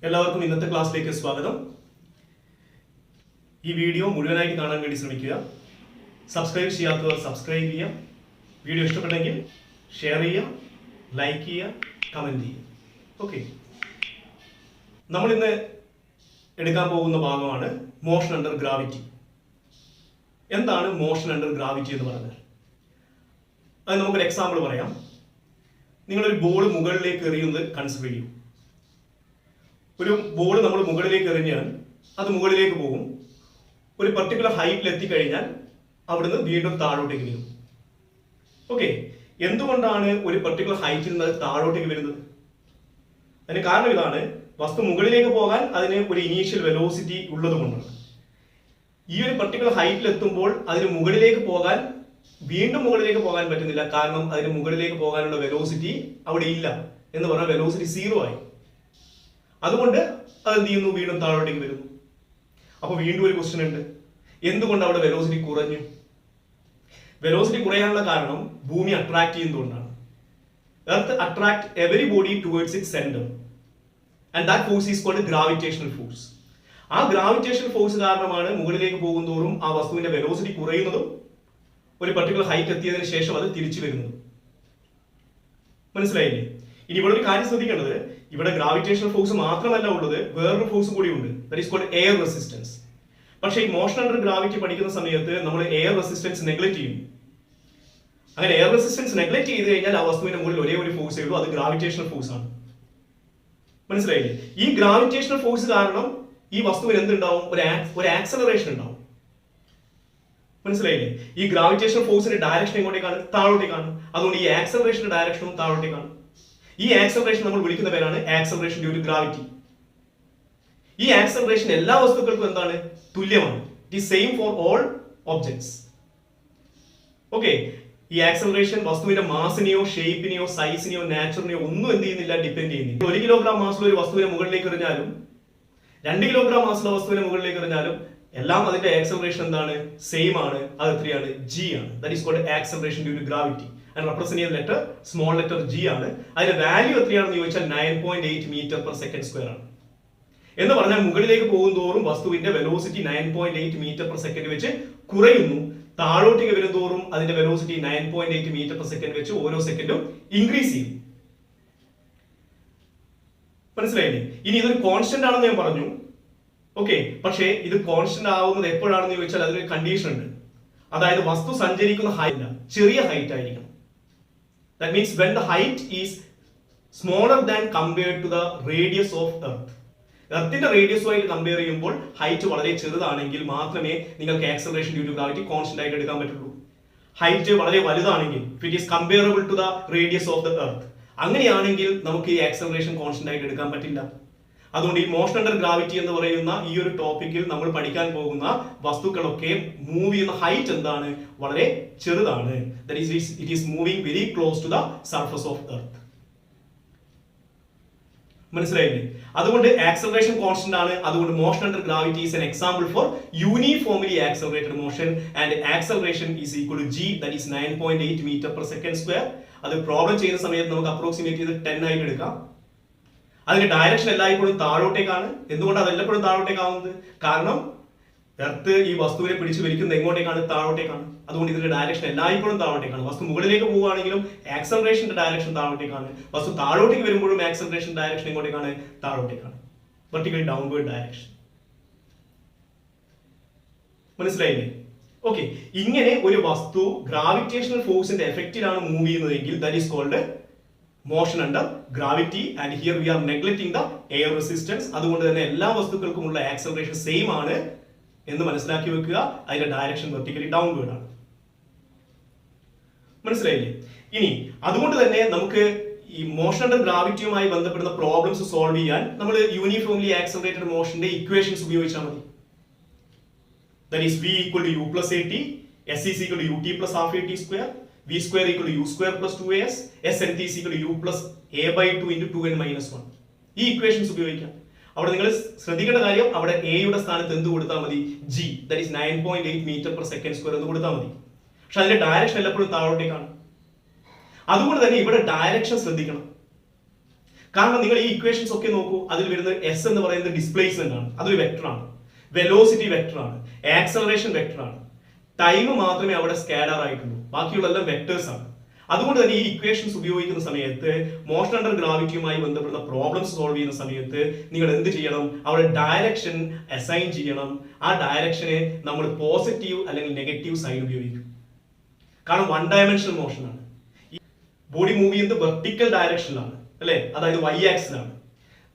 എല്ലാവർക്കും ഇന്നത്തെ ക്ലാസ്സിലേക്ക് സ്വാഗതം. ഈ വീഡിയോ മുഴുവനായിട്ട് കാണാൻ വേണ്ടി ശ്രമിക്കുക. സബ്സ്ക്രൈബ് ചെയ്യാത്തവർ സബ്സ്ക്രൈബ് ചെയ്യുക. വീഡിയോ ഇഷ്ടപ്പെട്ടെങ്കിൽ ഷെയർ ചെയ്യുക, ലൈക്ക് ചെയ്യുക, കമൻറ്റ് ചെയ്യുക. ഓക്കെ, നമ്മളിന്ന് എടുക്കാൻ പോകുന്ന ഭാഗമാണ് മോഷൻ അണ്ടർ ഗ്രാവിറ്റി. എന്താണ് മോഷൻ അണ്ടർ ഗ്രാവിറ്റി എന്ന് പറഞ്ഞാൽ? അത് നമുക്കൊരു എക്സാമ്പിൾ പറയാം. നിങ്ങളൊരു ബോൾ മുകളിലേക്ക് എറിയുന്നത് കൺസിഡർ ചെയ്യും. ഒരു ബോൾ നമ്മൾ മുകളിലേക്ക് എറിഞ്ഞാൽ അത് മുകളിലേക്ക് പോകും. ഒരു പർട്ടിക്കുലർ ഹൈറ്റിൽ എത്തിക്കഴിഞ്ഞാൽ അവിടുന്ന് വീണ്ടും താഴോട്ടേക്ക് വരും. ഓക്കെ, എന്തുകൊണ്ടാണ് ഒരു പർട്ടിക്കുലർ ഹൈറ്റിൽ നിന്ന് താഴോട്ടേക്ക് വരുന്നത്? അതിന് കാരണം ഇതാണ്, വസ്തു മുകളിലേക്ക് പോകാൻ അതിന് ഒരു ഇനീഷ്യൽ വെലോസിറ്റി ഉള്ളത് കൊണ്ടാണ്. ഈ ഒരു പർട്ടിക്കുലർ ഹൈറ്റിൽ എത്തുമ്പോൾ അതിന് മുകളിലേക്ക് പോകാൻ വീണ്ടും മുകളിലേക്ക് പോകാൻ പറ്റുന്നില്ല. കാരണം അതിന് മുകളിലേക്ക് പോകാനുള്ള വെലോസിറ്റി അവിടെ ഇല്ല എന്ന് പറഞ്ഞാൽ വെലോസിറ്റി 0 ആയി. അതുകൊണ്ട് അത് എന്ത് ചെയ്യുന്നു? വീണ്ടും താഴോട്ടേക്ക് വരുന്നു. അപ്പൊ വീണ്ടും ഒരു ക്വസ്റ്റ്യൻ ഉണ്ട്, എന്തുകൊണ്ട് അവിടെ വെലോസിറ്റി കുറഞ്ഞു? വെലോസിറ്റി കുറയാനുള്ള കാരണം ഭൂമി അട്രാക്ട് ചെയ്യുന്നതുകൊണ്ടാണ്. Earth attract every body towards its centre and that force is called gravitational force. ആ ഗ്രാവിറ്റേഷണൽ ഫോഴ്സ് കാരണമാണ് മുകളിലേക്ക് പോകുന്തോറും ആ വസ്തുവിന്റെ വെലോസിറ്റി കുറയുന്നതും ഒരു പർട്ടിക്കുലർ ഹൈറ്റ് എത്തിയതിനു ശേഷം അത് തിരിച്ചു വരുന്നതും. മനസ്സിലായില്ലേ? ഇനി ഇവിടെ ഒരു കാര്യം ശ്രദ്ധിക്കേണ്ടത്, ഇവിടെ ഗ്രാവിറ്റേഷണൽ ഫോഴ്സ് മാത്രമല്ല ഉള്ളത്, വേറൊരു ഫോഴ്സ് കൂടി ഉണ്ട്. That is called air resistance. പക്ഷേ ഈ മോഷൻ അണ്ടർ ഗ്രാവിറ്റി പഠിക്കുന്ന സമയത്ത് നമ്മൾ എയർ റെസിസ്റ്റൻസ് നെഗ്ലക്ട് ചെയ്യും. അങ്ങനെ എയർ റെസിസ്റ്റൻസ് നെഗ്ലക്ട് ചെയ്ത് കഴിഞ്ഞാൽ ആ വസ്തുവിന്റെ മുകളിൽ ഒരേ ഒരു ഫോഴ്സേ ഉള്ളൂ, അത് ഗ്രാവിറ്റേഷണൽ ഫോഴ്സ് ആണ്. മനസ്സിലായില്ലേ? ഈ ഗ്രാവിറ്റേഷണൽ ഫോഴ്സ് കാരണം ഈ വസ്തുവിന് എന്തുണ്ടാവും? ഒരു ആക്സലറേഷൻ ഉണ്ടാവും. മനസ്സിലായില്ലേ? ഈ ഗ്രാവിറ്റേഷണൽ ഫോഴ്സിന്റെ ഡയറക്ഷൻ എങ്ങോട്ടേക്കാണ്? താഴോട്ടേക്കാണ്. അതുകൊണ്ട് ഈ ആക്സലറേഷന്റെ ഡയറക്ഷനും താഴോട്ടേക്കാണ്. ഈ ആക്സലറേഷൻ നമ്മൾ വിളിക്കുന്ന പേരാണ് ആക്സലറേഷൻ ഡ്യൂ ടു ഗ്രാവിറ്റി. ഈ ആക്സലറേഷൻ എല്ലാ വസ്തുക്കൾക്കും എന്താണ്? തുല്യമാണ്. It is same for all objects. Okay, ഈ ആക്സലറേഷൻ വസ്തുവിന്റെ മാസിനെയോ ഷേപ്പിനെയോ സൈസിനെയോ നാച്ചറിനെയോ ഒന്നും എന്ത് ചെയ്യുന്നില്ല, ഡിപെൻഡ് ചെയ്യുന്നില്ല. 1 കിലോഗ്രാം മാസുള്ള ഒരു വസ്തുവിനെ മുകളിലേക്ക് എറിഞ്ഞാലും 2 കിലോഗ്രാം മാസുള്ള വസ്തുവിനെ മുകളിലേക്ക് എറിഞ്ഞാലും എല്ലാം അതിന്റെ ആക്സലറേഷൻ എന്താണ്? സെയിം ആണ്. അത് എത്രയാണ്? G ആണ്. That is called acceleration due to gravity. And represent ചെയ്യുന്ന ലെറ്റർ സ്മോൾ ലെറ്റർ G ആണ്. അതിന്റെ വാല്യൂ എത്രയാണെന്ന് ചോദിച്ചാൽ 9.8 മീറ്റർ പെർ സെക്കൻഡ് സ്ക്വയർ ആണ്. എന്ന് പറഞ്ഞാൽ മുകളിലേക്ക് പോകുന്തോറും വസ്തുവിന്റെ വെലോസിറ്റി 9.8 മീറ്റർ പെർ സെക്കൻഡ് വെച്ച് കുറയുന്നു. താഴോട്ടേക്ക് വരുന്തോറും അതിന്റെ വെലോസിറ്റി 9.8 മീറ്റർ പെർ സെക്കൻഡ് വെച്ച് ഓരോ സെക്കൻഡും ഇൻക്രീസ് ചെയ്യും. മനസ്സിലായില്ലേ? ഇനി ഇതൊരു കോൺസ്റ്റന്റ് ആണെന്ന് ഞാൻ പറഞ്ഞു. ഓക്കെ, പക്ഷേ ഇത് കോൺസ്റ്റന്റ് ആവുന്നത് എപ്പോഴാണെന്ന് ചോദിച്ചാൽ അതിനൊരു കണ്ടീഷൻ ഉണ്ട്. അതായത് വസ്തു സഞ്ചരിക്കുന്ന ഹൈറ്റ് ചെറിയ ഹൈറ്റ് ആയിരിക്കണം. That means when the height is smaller than compared to the radius of earth. എർത്തിന്റെ റേഡിയസുമായിട്ട് കമ്പയർ ചെയ്യുമ്പോൾ ഹൈറ്റ് വളരെ ചെറുതാണെങ്കിൽ മാത്രമേ നിങ്ങൾക്ക് acceleration due to gravity constant ആയിട്ട് എടുക്കാൻ പറ്റുള്ളൂ. ഹൈറ്റ് വളരെ വലുതാണെങ്കിൽ, it is comparable to the radius of the earth, അങ്ങനെയാണെങ്കിൽ നമുക്ക് ഈ ആക്സലറേഷൻ കോൺസ്റ്റന്റ് ആയിട്ട് എടുക്കാൻ പറ്റില്ല. അതുകൊണ്ട് ഈ മോഷൻ അണ്ടർ ഗ്രാവിറ്റി എന്ന് പറയുന്ന ഈ ഒരു ടോപ്പിക്കിൽ നമ്മൾ പഠിക്കാൻ പോകുന്ന വസ്തുക്കളൊക്കെ മൂവ് ചെയ്യുന്ന ഹൈറ്റ് എന്താണ്? വളരെ ചെറുതാണ്. That is it is moving very close to the surface of Earth. മനസ്സിലായില്ലേ? അതുകൊണ്ട് ആക്സലറേഷൻ കോൺസ്റ്റന്റ് ആണ്. അതുകൊണ്ട് motion under gravity is an example for uniformly accelerated motion and acceleration is equal to G, that is 9.8 metre per second square. അത് problem ചെയ്യുന്ന സമയത്ത് നമുക്ക് approximate ചെയ്ത് 10 ആയിട്ട് എടുക്കാം. അതിന്റെ ഡയറക്ഷൻ എല്ലായ്പ്പോഴും താഴോട്ടേക്കാണ്. എന്തുകൊണ്ടാണ് അത് എല്ലായ്പ്പോഴും താഴോട്ടേക്കാവുന്നത്? കാരണം എർത്ത് ഈ വസ്തുവിനെ പിടിച്ചു വലിക്കുന്നത് എങ്ങോട്ടേക്കാണ്? താഴോട്ടേക്കാണ്. അതുകൊണ്ട് ഇതിന്റെ ഡയറക്ഷൻ എല്ലായ്പ്പോഴും താഴോട്ടേക്കാണ്. വസ്തു മുകളിലേക്ക് പോവുകയാണെങ്കിലും ആക്സലറേഷന്റെ ഡയറക്ഷൻ താഴോട്ടേക്കാണ്. വസ്തു താഴോട്ടേക്ക് വരുമ്പോഴും ആക്സലറേഷൻ ഡയറക്ഷൻ എങ്ങോട്ടേക്കാണ്? താഴോട്ടേക്കാണ്. Vertical downward direction. മനസ്സിലായില്ലേ? ഓക്കെ, ഇങ്ങനെ ഒരു വസ്തു ഗ്രാവിറ്റേഷണൽ ഫോഴ്സിന്റെ എഫക്റ്റിലാണ് മൂവ് ചെയ്യുന്നതെങ്കിൽ that is called motion under gravity. And here we are neglecting the air resistance. അതുകൊണ്ട് തന്നെ എല്ലാ വസ്തുക്കൾക്കുമുള്ള ആക്സലറേഷൻ സെയിം ആണ് എന്ന് മനസ്സിലാക്കി വെക്കുക. അതിന്റെ ഡയറക്ഷൻ വെർട്ടിക്കലി ഡൗൺവേർഡ് ആണ്. മനസ്സിലായില്ലേ? ഇനി അതുകൊണ്ട് തന്നെ നമുക്ക് ഈ മോഷൻ അണ്ടർ ഗ്രാവിറ്റിയുമായി ബന്ധപ്പെടുന്ന പ്രോബ്ലംസ് സോൾവ് ചെയ്യാൻ നമ്മൾ യൂണിഫോംലി ആക്സലറേറ്റഡ് മോഷന്റെ ഇക്വേഷൻസ് ഉപയോഗിച്ചാൽ മതി. That is V equal to U plus AT, S is equal to UT plus half AT square, V square equal to U square plus 2AS, S and T is equal to U plus A by 2 into 2n minus 1. ഈ equations ഉപയോഗിക്കാം. അവിടെ നിങ്ങൾ ശ്രദ്ധിക്കേണ്ട കാര്യം, അവിടെ A യുടെ സ്ഥാനത്ത് എന്ത് കൊടുത്താൽ മതി? G, that is 9.8 metre per second square എന്ന് കൊടുത്താൽ മതി. പക്ഷെ അതിന്റെ ഡയറക്ഷൻ എല്ലായ്പ്പോഴും താഴോട്ടേക്കാണ്. അതുകൊണ്ട് തന്നെ ഇവിടെ ഡയറക്ഷൻ ശ്രദ്ധിക്കണം. കാരണം നിങ്ങൾ ഈ ഇക്വേഷൻസ് ഒക്കെ നോക്കൂ, അതിൽ വരുന്ന എസ് എന്ന് പറയുന്നത് ഡിസ്പ്ലേസ്മെന്റ് ആണ്, അതൊരു വെക്ടർ ആണ്, വെലോസിറ്റി വെക്ടർ ആണ്, ആക്സലറേഷൻ വെക്ടർ ആണ്, ടൈം മാത്രമേ അവിടെ സ്കാലർ ആയിട്ടുള്ളൂ, ബാക്കിയുള്ളതെല്ലാം വെക്ടേഴ്സ് ആണ്. അതുകൊണ്ട് തന്നെ ഈ ഇക്വേഷൻസ് ഉപയോഗിക്കുന്ന സമയത്ത് മോഷൻ അണ്ടർ ഗ്രാവിറ്റിയുമായി ബന്ധപ്പെടുന്ന പ്രോബ്ലംസ് സോൾവ് ചെയ്യുന്ന സമയത്ത് നിങ്ങൾ എന്ത് ചെയ്യണം, അവിടെ ഡയറക്ഷൻ അസൈൻ ചെയ്യണം. ആ ഡയറക്ഷനെ നമ്മൾ പോസിറ്റീവ് അല്ലെങ്കിൽ നെഗറ്റീവ് സൈൻ ഉപയോഗിക്കും. കാരണം വൺ ഡയമെൻഷണൽ മോഷൻ ആണ്, ബോഡി മൂവ് ചെയ്യുന്നത് വെർട്ടിക്കൽ ഡയറക്ഷനിലാണ് അല്ലെ, അതായത് വൈ ആക്സിലാണ്.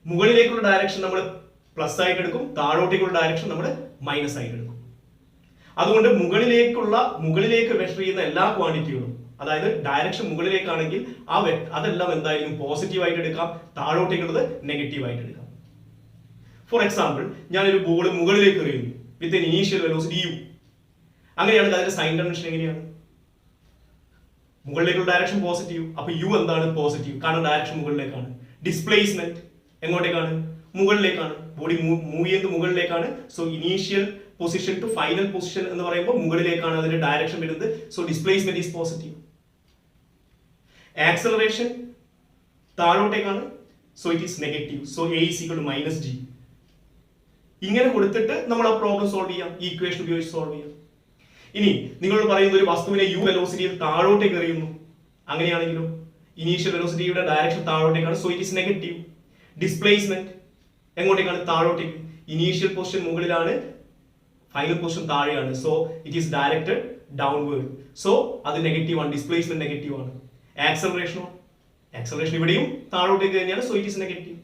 മുകളിലേക്കുള്ള ഡയറക്ഷൻ നമ്മൾ പ്ലസ് ആയിട്ട് എടുക്കും, താഴോട്ടേക്കുള്ള ഡയറക്ഷൻ നമ്മൾ മൈനസ് ആയിട്ട് എടുക്കും. അതുകൊണ്ട് മുകളിലേക്ക് മെഷർ ചെയ്യുന്ന എല്ലാ ക്വാണ്ടിറ്റികളും, അതായത് ഡയറക്ഷൻ മുകളിലേക്കാണെങ്കിൽ അതെല്ലാം എന്തായാലും പോസിറ്റീവ് ആയിട്ട് എടുക്കാം, താഴോട്ടേക്കുള്ളത് നെഗറ്റീവ് ആയിട്ട് എടുക്കാം. ഫോർ എക്സാമ്പിൾ, ഞാനൊരു ബോൾ മുകളിലേക്ക് എറിയുന്നു വിത്ത് ഇനീഷ്യൽ വെലോസിറ്റി u. അങ്ങനെയാണെങ്കിൽ അതിന്റെ സൈൻ കൺവെൻഷൻ എങ്ങനെയാണ്? മുകളിലേക്കുള്ള ഡയറക്ഷൻ പോസിറ്റീവ്, അപ്പൊ u എന്താണ്? പോസിറ്റീവ്, കാരണം ഡയറക്ഷൻ മുകളിലേക്കാണ്. ഡിസ്പ്ലേസ്മെന്റ് എങ്ങോട്ടേക്കാണ്? മുകളിലേക്കാണ്. ബോഡി മൂവ് ചെയ്യുന്നത് മുകളിലേക്കാണ്. So initial position to final position എന്ന് പറയുമ്പോൾ മുകളിലേക്കാണ് അതിന്റെ ഡയറക്ഷൻ വരുന്നത്. So displacement is positive. Acceleration താഴോട്ടേക്കാണ്. So it is negative. So a is equal to minus g. ഇങ്ങനെ കൊടുത്തിട്ട് നമ്മൾ ആ പ്രോബ്ലം സോൾവ് ചെയ്യാം, ഈ ഇക്വേഷൻ ഉപയോഗിച്ച് സോൾവ് ചെയ്യാം. ഇനി നിങ്ങൾ പറയുന്ന ഒരു വസ്തുവിനെ u വെലോസിറ്റിയിൽ താഴോട്ടേക്ക് എറിയുന്നു, അങ്ങനെയാണെങ്കിലോ ഇനീഷ്യൽ വെലോസിറ്റിയുടെ ഡയറക്ഷൻ താഴോട്ടേക്കാണ്. So it is negative. Displacement എങ്ങോട്ടേക്കാണ്? താഴോട്ടേക്ക്. ഇനീഷ്യൽ പൊസിഷൻ മുകളിലാണ്, ഫൈനൽ പൊസിഷൻ താഴെയാണ്. So it is directed downward. So അത് നെഗറ്റീവ് ആണ്, ഡിസ്പ്ലേസ്മെന്റ് നെഗറ്റീവ് ആണ്. ആക്സലറേഷൻ ഇവിടെയും താഴോട്ടേക്ക് തന്നെയാണ്. So it is negative.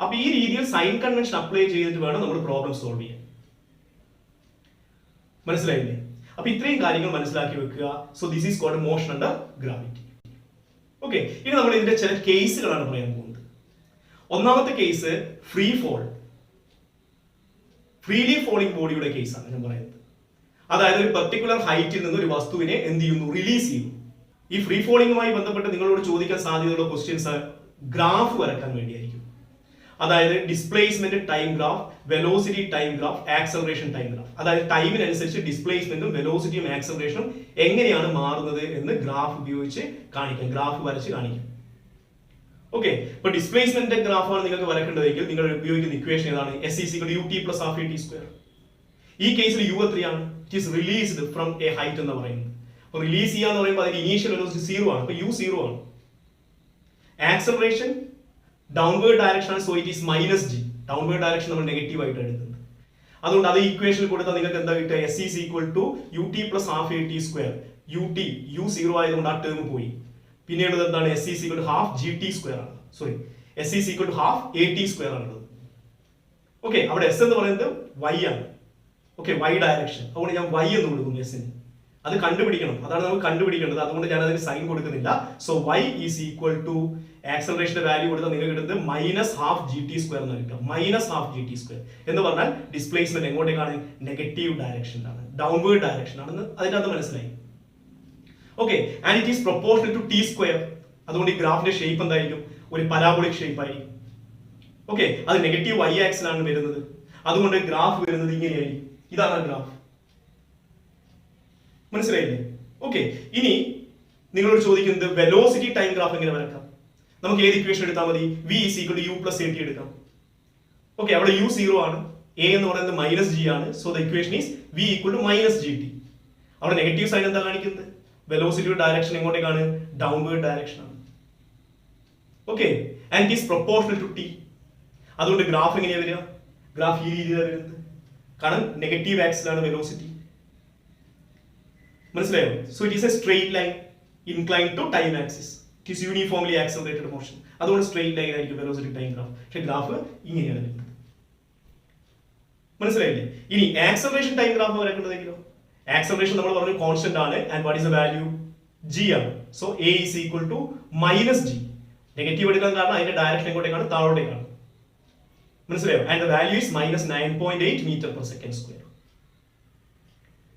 അപ്പൊ ഈ രീതിയിൽ സൈൻ കൺവെൻഷൻ അപ്ലൈ ചെയ്തിട്ട് വേണം നമ്മൾ പ്രോബ്ലം സോൾവ് ചെയ്യാൻ. മനസ്സിലായില്ലേ? അപ്പൊ ഇത്രയും കാര്യങ്ങൾ മനസ്സിലാക്കി വെക്കുക. So this is called motion under gravity. Okay, ഇനി നമ്മൾ ഇതിന്റെ ചില കേസുകളാണ് പറയാൻ പോകുന്നത്. ഒന്നാമത്തെ കേസ് ഫ്രീലി ഫോളിംഗ് ബോഡിയുടെ കേസാണ് ഞാൻ പറയുന്നത്. അതായത് ഒരു പെർട്ടിക്കുലർ ഹൈറ്റിൽ നിന്ന് ഒരു വസ്തുവിനെ എന്ത് ചെയ്യുന്നു? റിലീസ് ചെയ്യുന്നു. ഈ ഫ്രീ ഫോളിംഗുമായി ബന്ധപ്പെട്ട് നിങ്ങളോട് ചോദിക്കാൻ സാധ്യതയുള്ള ക്വസ്റ്റ്യൻസ് ഗ്രാഫ് വരക്കാൻ വേണ്ടിയായിരിക്കും. അതായത് displacement time graph, velocity time graph, acceleration time graph. അതായത് ടൈമിനനുസരിച്ച് ഡിസ്പ്ലേസ്മെന്റും വെലോസിറ്റിയും ആക്സലറേഷനും എങ്ങനെയാണ് മാറുന്നത് എന്ന് ഗ്രാഫ് ഉപയോഗിച്ച് കാണിക്കാം, ഗ്രാഫ് വരച്ച് കാണിക്കാം. ഓക്കെ, ഇപ്പൊ ഡിസ്പ്ലേസ്മെന്റ് ഗ്രാഫാണ് നിങ്ങൾക്ക് വരക്കേണ്ടതെങ്കിൽ നിങ്ങൾ ഉപയോഗിക്കുന്ന ഇക്വേഷൻ ഏതാണ്? S is equal to ut plus half at square. ഈ കേസിൽ u എത്രയാണ്? It is released from A height എന്ന് പറയുന്നത്. അപ്പൊ റിലീസ് ചെയ്യാന്ന് പറയുമ്പോൾ അതിന്റെ ഇനീഷ്യൽ വെലോസിറ്റി 0 ആണ്. അപ്പൊ u 0 ആണ്. ആക്സലറേഷൻ ഡൗൺവേർഡ് ഡയറക്ഷൻ ആണ്. So it is minus g. Downward direction നമ്മൾ നെഗറ്റീവ് ആയിട്ട് എടുക്കുന്നത്. അതുകൊണ്ട് അത് ഇക്വേഷനിൽ കൊടുത്താൽ നിങ്ങൾക്ക് എന്താ കിട്ടുക? S is equal to ut plus half at square. u 0 ആയതുകൊണ്ട് ആ ടേം പോയി. പിന്നീട് എന്താണ്? S is equal to half gt square ആണ്. Sorry, S is equal to half at square ആണുള്ളത്. ഓക്കെ, അവിടെ S എന്ന് പറയുന്നത് y ആണ്. Okay, y direction. അതുകൊണ്ട് ഞാൻ y എന്ന് കൊടുക്കുന്നു S ന്. അത് കണ്ടുപിടിക്കണം, അതാണ് നമുക്ക് കണ്ടുപിടിക്കേണ്ടത്. അതുകൊണ്ട് ഞാൻ അതിന് സൈൻ കൊടുക്കുന്നില്ല. So y is equal to ആക്സലറേഷന്റെ വാല്യൂ കൊടുത്താൽ നിങ്ങൾക്ക് കിട്ടുന്നത് minus half g t square എന്ന് കിട്ടും. Minus half g t square എന്ന് പറഞ്ഞാൽ ഡിസ്പ്ലേസ്മെന്റ് എങ്ങോട്ടേക്കാണ്? നെഗറ്റീവ് ഡയറക്ഷനിലാണ്, ഡൗൺവേർഡ് ഡയറക്ഷൻ ആണെന്ന് അതിനകത്ത് മനസ്സിലായി. Okay, and it is proportional to t square. അതുകൊണ്ട് ഈ ഗ്രാഫിന്റെ ഷേപ്പ് എന്തായിരിക്കും? ഒരു പരാബോളിക് ഷേപ്പ് ആയിരിക്കും. ഓക്കെ, അത് നെഗറ്റീവ് y ആക്സിലാണ് വരുന്നത്. അതുകൊണ്ട് ഗ്രാഫ് വരുന്നത് ഇങ്ങനെയായിരിക്കും. ഇതാണ് ഗ്രാഫ്. മനസ്സിലായില്ലേ? ഓക്കെ, ഇനി നിങ്ങളോട് ചോദിക്കുന്നത് വെലോസിറ്റി ടൈം ഗ്രാഫ് എങ്ങനെ വരക്കാം? നമുക്ക് ഏത് ഇക്വേഷൻ എടുത്താൽ മതി? v is equal to u plus at എടുക്കാം. ഓക്കെ, അവിടെ u 0 ആണ്, a എന്ന് പറയുന്നത് മൈനസ് g ആണ്. So the equation is v equal to minus gt. അവിടെ നെഗറ്റീവ് സൈൻ എന്താ കാണിക്കുന്നത്? വെലോസിറ്റിയുടെ ഡയറക്ഷൻ എങ്ങോട്ടേക്കാണ്? ഡൗൺവേർഡ് ഡയറക്ഷൻ ആണ്. Okay, and it is proportional to t. അതുകൊണ്ട് ഗ്രാഫ് എങ്ങനെയാ വരിക? ഗ്രാഫ് ഈ രീതിയിലാണ് വരുന്നത്. കാരണം നെഗറ്റീവ് ആക്സിലാണ് വെലോസിറ്റി. മനസ്സിലായോ? So it is a straight line inclined to time axis. It is uniformly accelerated motion. അതുകൊണ്ട് സ്ട്രെയിറ്റ് ലൈൻ ആയിരിക്കും വെലോസിറ്റി ടൈം ഗ്രാഫ്. പക്ഷേ ഗ്രാഫ് ഇങ്ങനെയാണ് വരുന്നത്. മനസ്സിലായില്ലേ? ഇനി ആക്സലറേഷൻ ടൈം ഗ്രാഫ് വരേണ്ടതെങ്കിലോ? ആക്സലറേഷൻ നമ്മൾ പറഞ്ഞു കോൺസ്റ്റന്റ് ആണ്. And what is the value? g ആണ്. So a is equal to minus g. Negative എടുക്കാൻ കാരണം അതിന്റെ ഡയറക്ഷൻ എങ്ങോട്ടേക്കാണ്? താഴോട്ടേക്കാണ്. മനസ്സിലായോ? And the value is minus 9.8 metre per second square.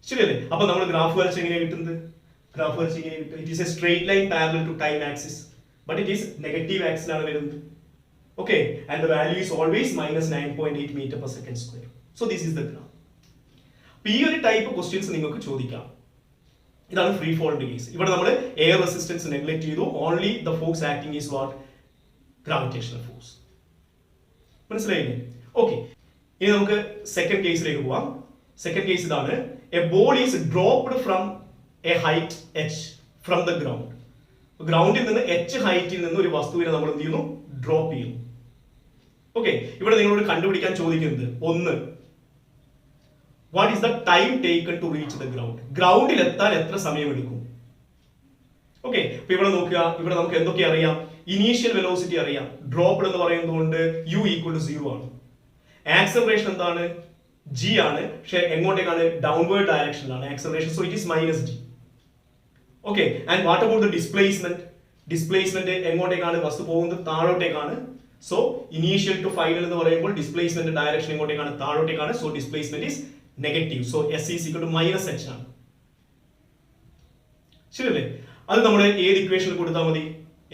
ശരിയല്ലേ? അപ്പൊ നമ്മൾ ഗ്രാഫ് വരച്ച് എങ്ങനെയാണ് കിട്ടുന്നത്? ഗ്രാഫ് വരച്ച് ഇങ്ങനെ കിട്ടും. It is a straight line parallel to time axis, but it is negative ആക്സിലാണ് വരുന്നത്. Okay, and the value is always minus 9.8 metre per second square. So this is the graph. ഈ ഒരു ടൈപ്പ് ക്വസ്റ്റ്യൻസ് നിങ്ങൾക്ക് ചോദിക്കാം. ഇതാണ് free ഫോളിന്റെ case. ഇവിടെ നമ്മൾ air resistance നെഗ്ലെക്ട് ചെയ്തു. Only the force acting is what? Gravitational force. മനസ്സിലായില്ലേ? ഓക്കെ, ഇനി നമുക്ക് സെക്കൻഡ് കേസിലേക്ക് പോവാം. സെക്കൻഡ് കേസ് ഇതാണ്. A ball is dropped from A height h from the ground. ഗ്രൗണ്ടിൽ നിന്ന് h ഹൈറ്റിൽ നിന്ന് ഒരു വസ്തുവിനെ നമ്മൾ എന്ത് ചെയ്യുന്നു? ഡ്രോപ്പ് ചെയ്യുന്നു. ഓക്കെ, ഇവിടെ നിങ്ങളോട് കണ്ടുപിടിക്കാൻ ചോദിക്കുന്നത് ഒന്ന്, what is the time taken to reach the ground? ഗ്രൗണ്ടിൽ എത്താൻ എത്ര സമയം എടുക്കും? ഓക്കെ, അപ്പൊ ഇവിടെ നോക്കുക, ഇവിടെ നമുക്ക് എന്തൊക്കെ അറിയാം? ഇനീഷ്യൽ വെലോസിറ്റി അറിയാം, ഡ്രോപ്പ് എന്ന് പറയുന്നതുകൊണ്ട് u ഈക്വൽ ടു 0 ആണ്. ആക്സലറേഷൻ എന്താണ്? g ആണ്, പക്ഷെ എങ്ങോട്ടേക്കാണ്? ഡൗൺവേർഡ് ഡയറക്ഷനിലാണ് acceleration, so it is -g. Okay, and what about the displacement? Displacement എങ്ങോട്ടേക്കാണ്? വസ്തു പോകുന്നത് താഴോട്ടേക്കാണ്. സോ ഇനീഷ്യൽ ടു ഫൈനൽ എന്ന് പറയുമ്പോൾ ഡിസ്പ്ലേസ്മെന്റ് ഡയറക്ഷൻ എങ്ങോട്ടേക്കാണ്? താഴോട്ടേക്കാണ്. So displacement is negative. So s is equal to -h ആണ്. ശരിയല്ലേ? അത് നമ്മൾ ഏത് ഇക്വേഷനിൽ കൊടുത്താൽ മതി?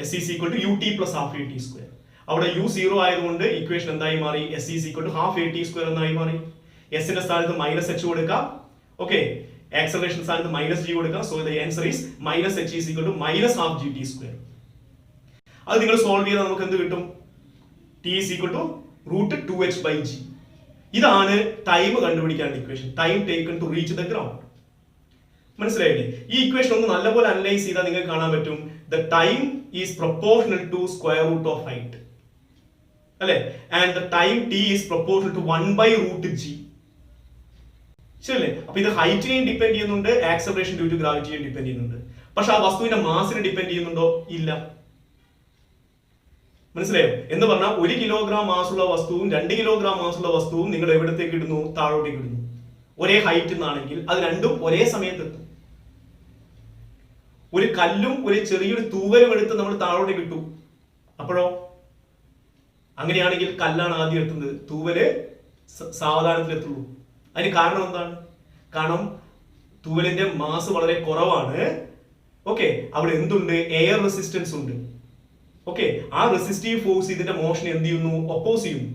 s is equal to ut plus half at square. അവിടെ u 0 ആയതുകൊണ്ട് ഇക്വേഷൻ എന്തായി മാറി? s is equal to half at square എന്നായി മാറി. s ന്റെ സ്ഥാനത്ത് -h കൊടുക്കാം. ഓക്കെ, ആക്സലറേഷൻ സ്ഥാനത്ത് -g കൊടുക്കാം. So the answer is -h is equal to -half gt square. അത് നിങ്ങൾ സോൾവ് ചെയ്താൽ നമുക്ക് എന്ത് കിട്ടും? t is equal to √2h/g. ഇതാണ് ടൈം കണ്ടുപിടിക്കാനുള്ള ഇക്വേഷൻ, time taken to reach the ground. മനസ്സിലായില്ലേ? ഈ ഇക്വേഷൻ ഒന്ന് നല്ലപോലെ അനലൈസ് ചെയ്താൽ നിങ്ങൾക്ക് കാണാൻ പറ്റും the time is proportional to square root of height, അല്ലെ? And the time t is proportional to 1/√g. ശരിയല്ലേ? അപ്പൊ ഇത് ഹൈറ്റിനെയും ഡിപെൻഡ് ചെയ്യുന്നുണ്ട്, ആക്സലറേഷൻ ഡ്യൂ ടു ഗ്രാവിറ്റിയെയും ഡിപെൻഡ് ചെയ്യുന്നുണ്ട്. പക്ഷെ ആ വസ്തുവിന്റെ മാസിനെ ഡിപെൻഡ് ചെയ്യുന്നുണ്ടോ? ഇല്ല. മനസ്സിലായോ? എന്ന് പറഞ്ഞാൽ 1 കിലോഗ്രാം മാസുള്ള വസ്തുവും 2 കിലോഗ്രാം മാസുള്ള വസ്തുവും നിങ്ങൾ എവിടത്തേക്ക് ഇടുന്നു? താഴോട്ടേക്ക് ഇടുന്നു. ഒരേ ഹൈറ്റ് എന്നാണെങ്കിൽ അത് രണ്ടും ഒരേ സമയത്ത് എത്തും. ഒരു കല്ലും ഒരു ചെറിയൊരു തൂവലും എടുത്ത് നമ്മൾ താഴോട്ടേക്ക് ഇട്ടു, അപ്പോഴോ? അങ്ങനെയാണെങ്കിൽ കല്ലാണ് ആദ്യം എത്തുന്നത്, തൂവല് സാവധാനത്തിലെത്തുള്ളൂ. അതിന് കാരണം എന്താണ്? കാരണം തൂവലിന്റെ മാസ് വളരെ കുറവാണ്. ഓക്കെ, അവിടെ എന്തുണ്ട്? എയർ റെസിസ്റ്റൻസ് ഉണ്ട്. ഓക്കെ, ആ റെസിസ്റ്റീവ് ഫോഴ്സ് ഇതിന്റെ മോഷൻ എന്ത് ചെയ്യുന്നു? ഒപ്പോസ് ചെയ്യുന്നു.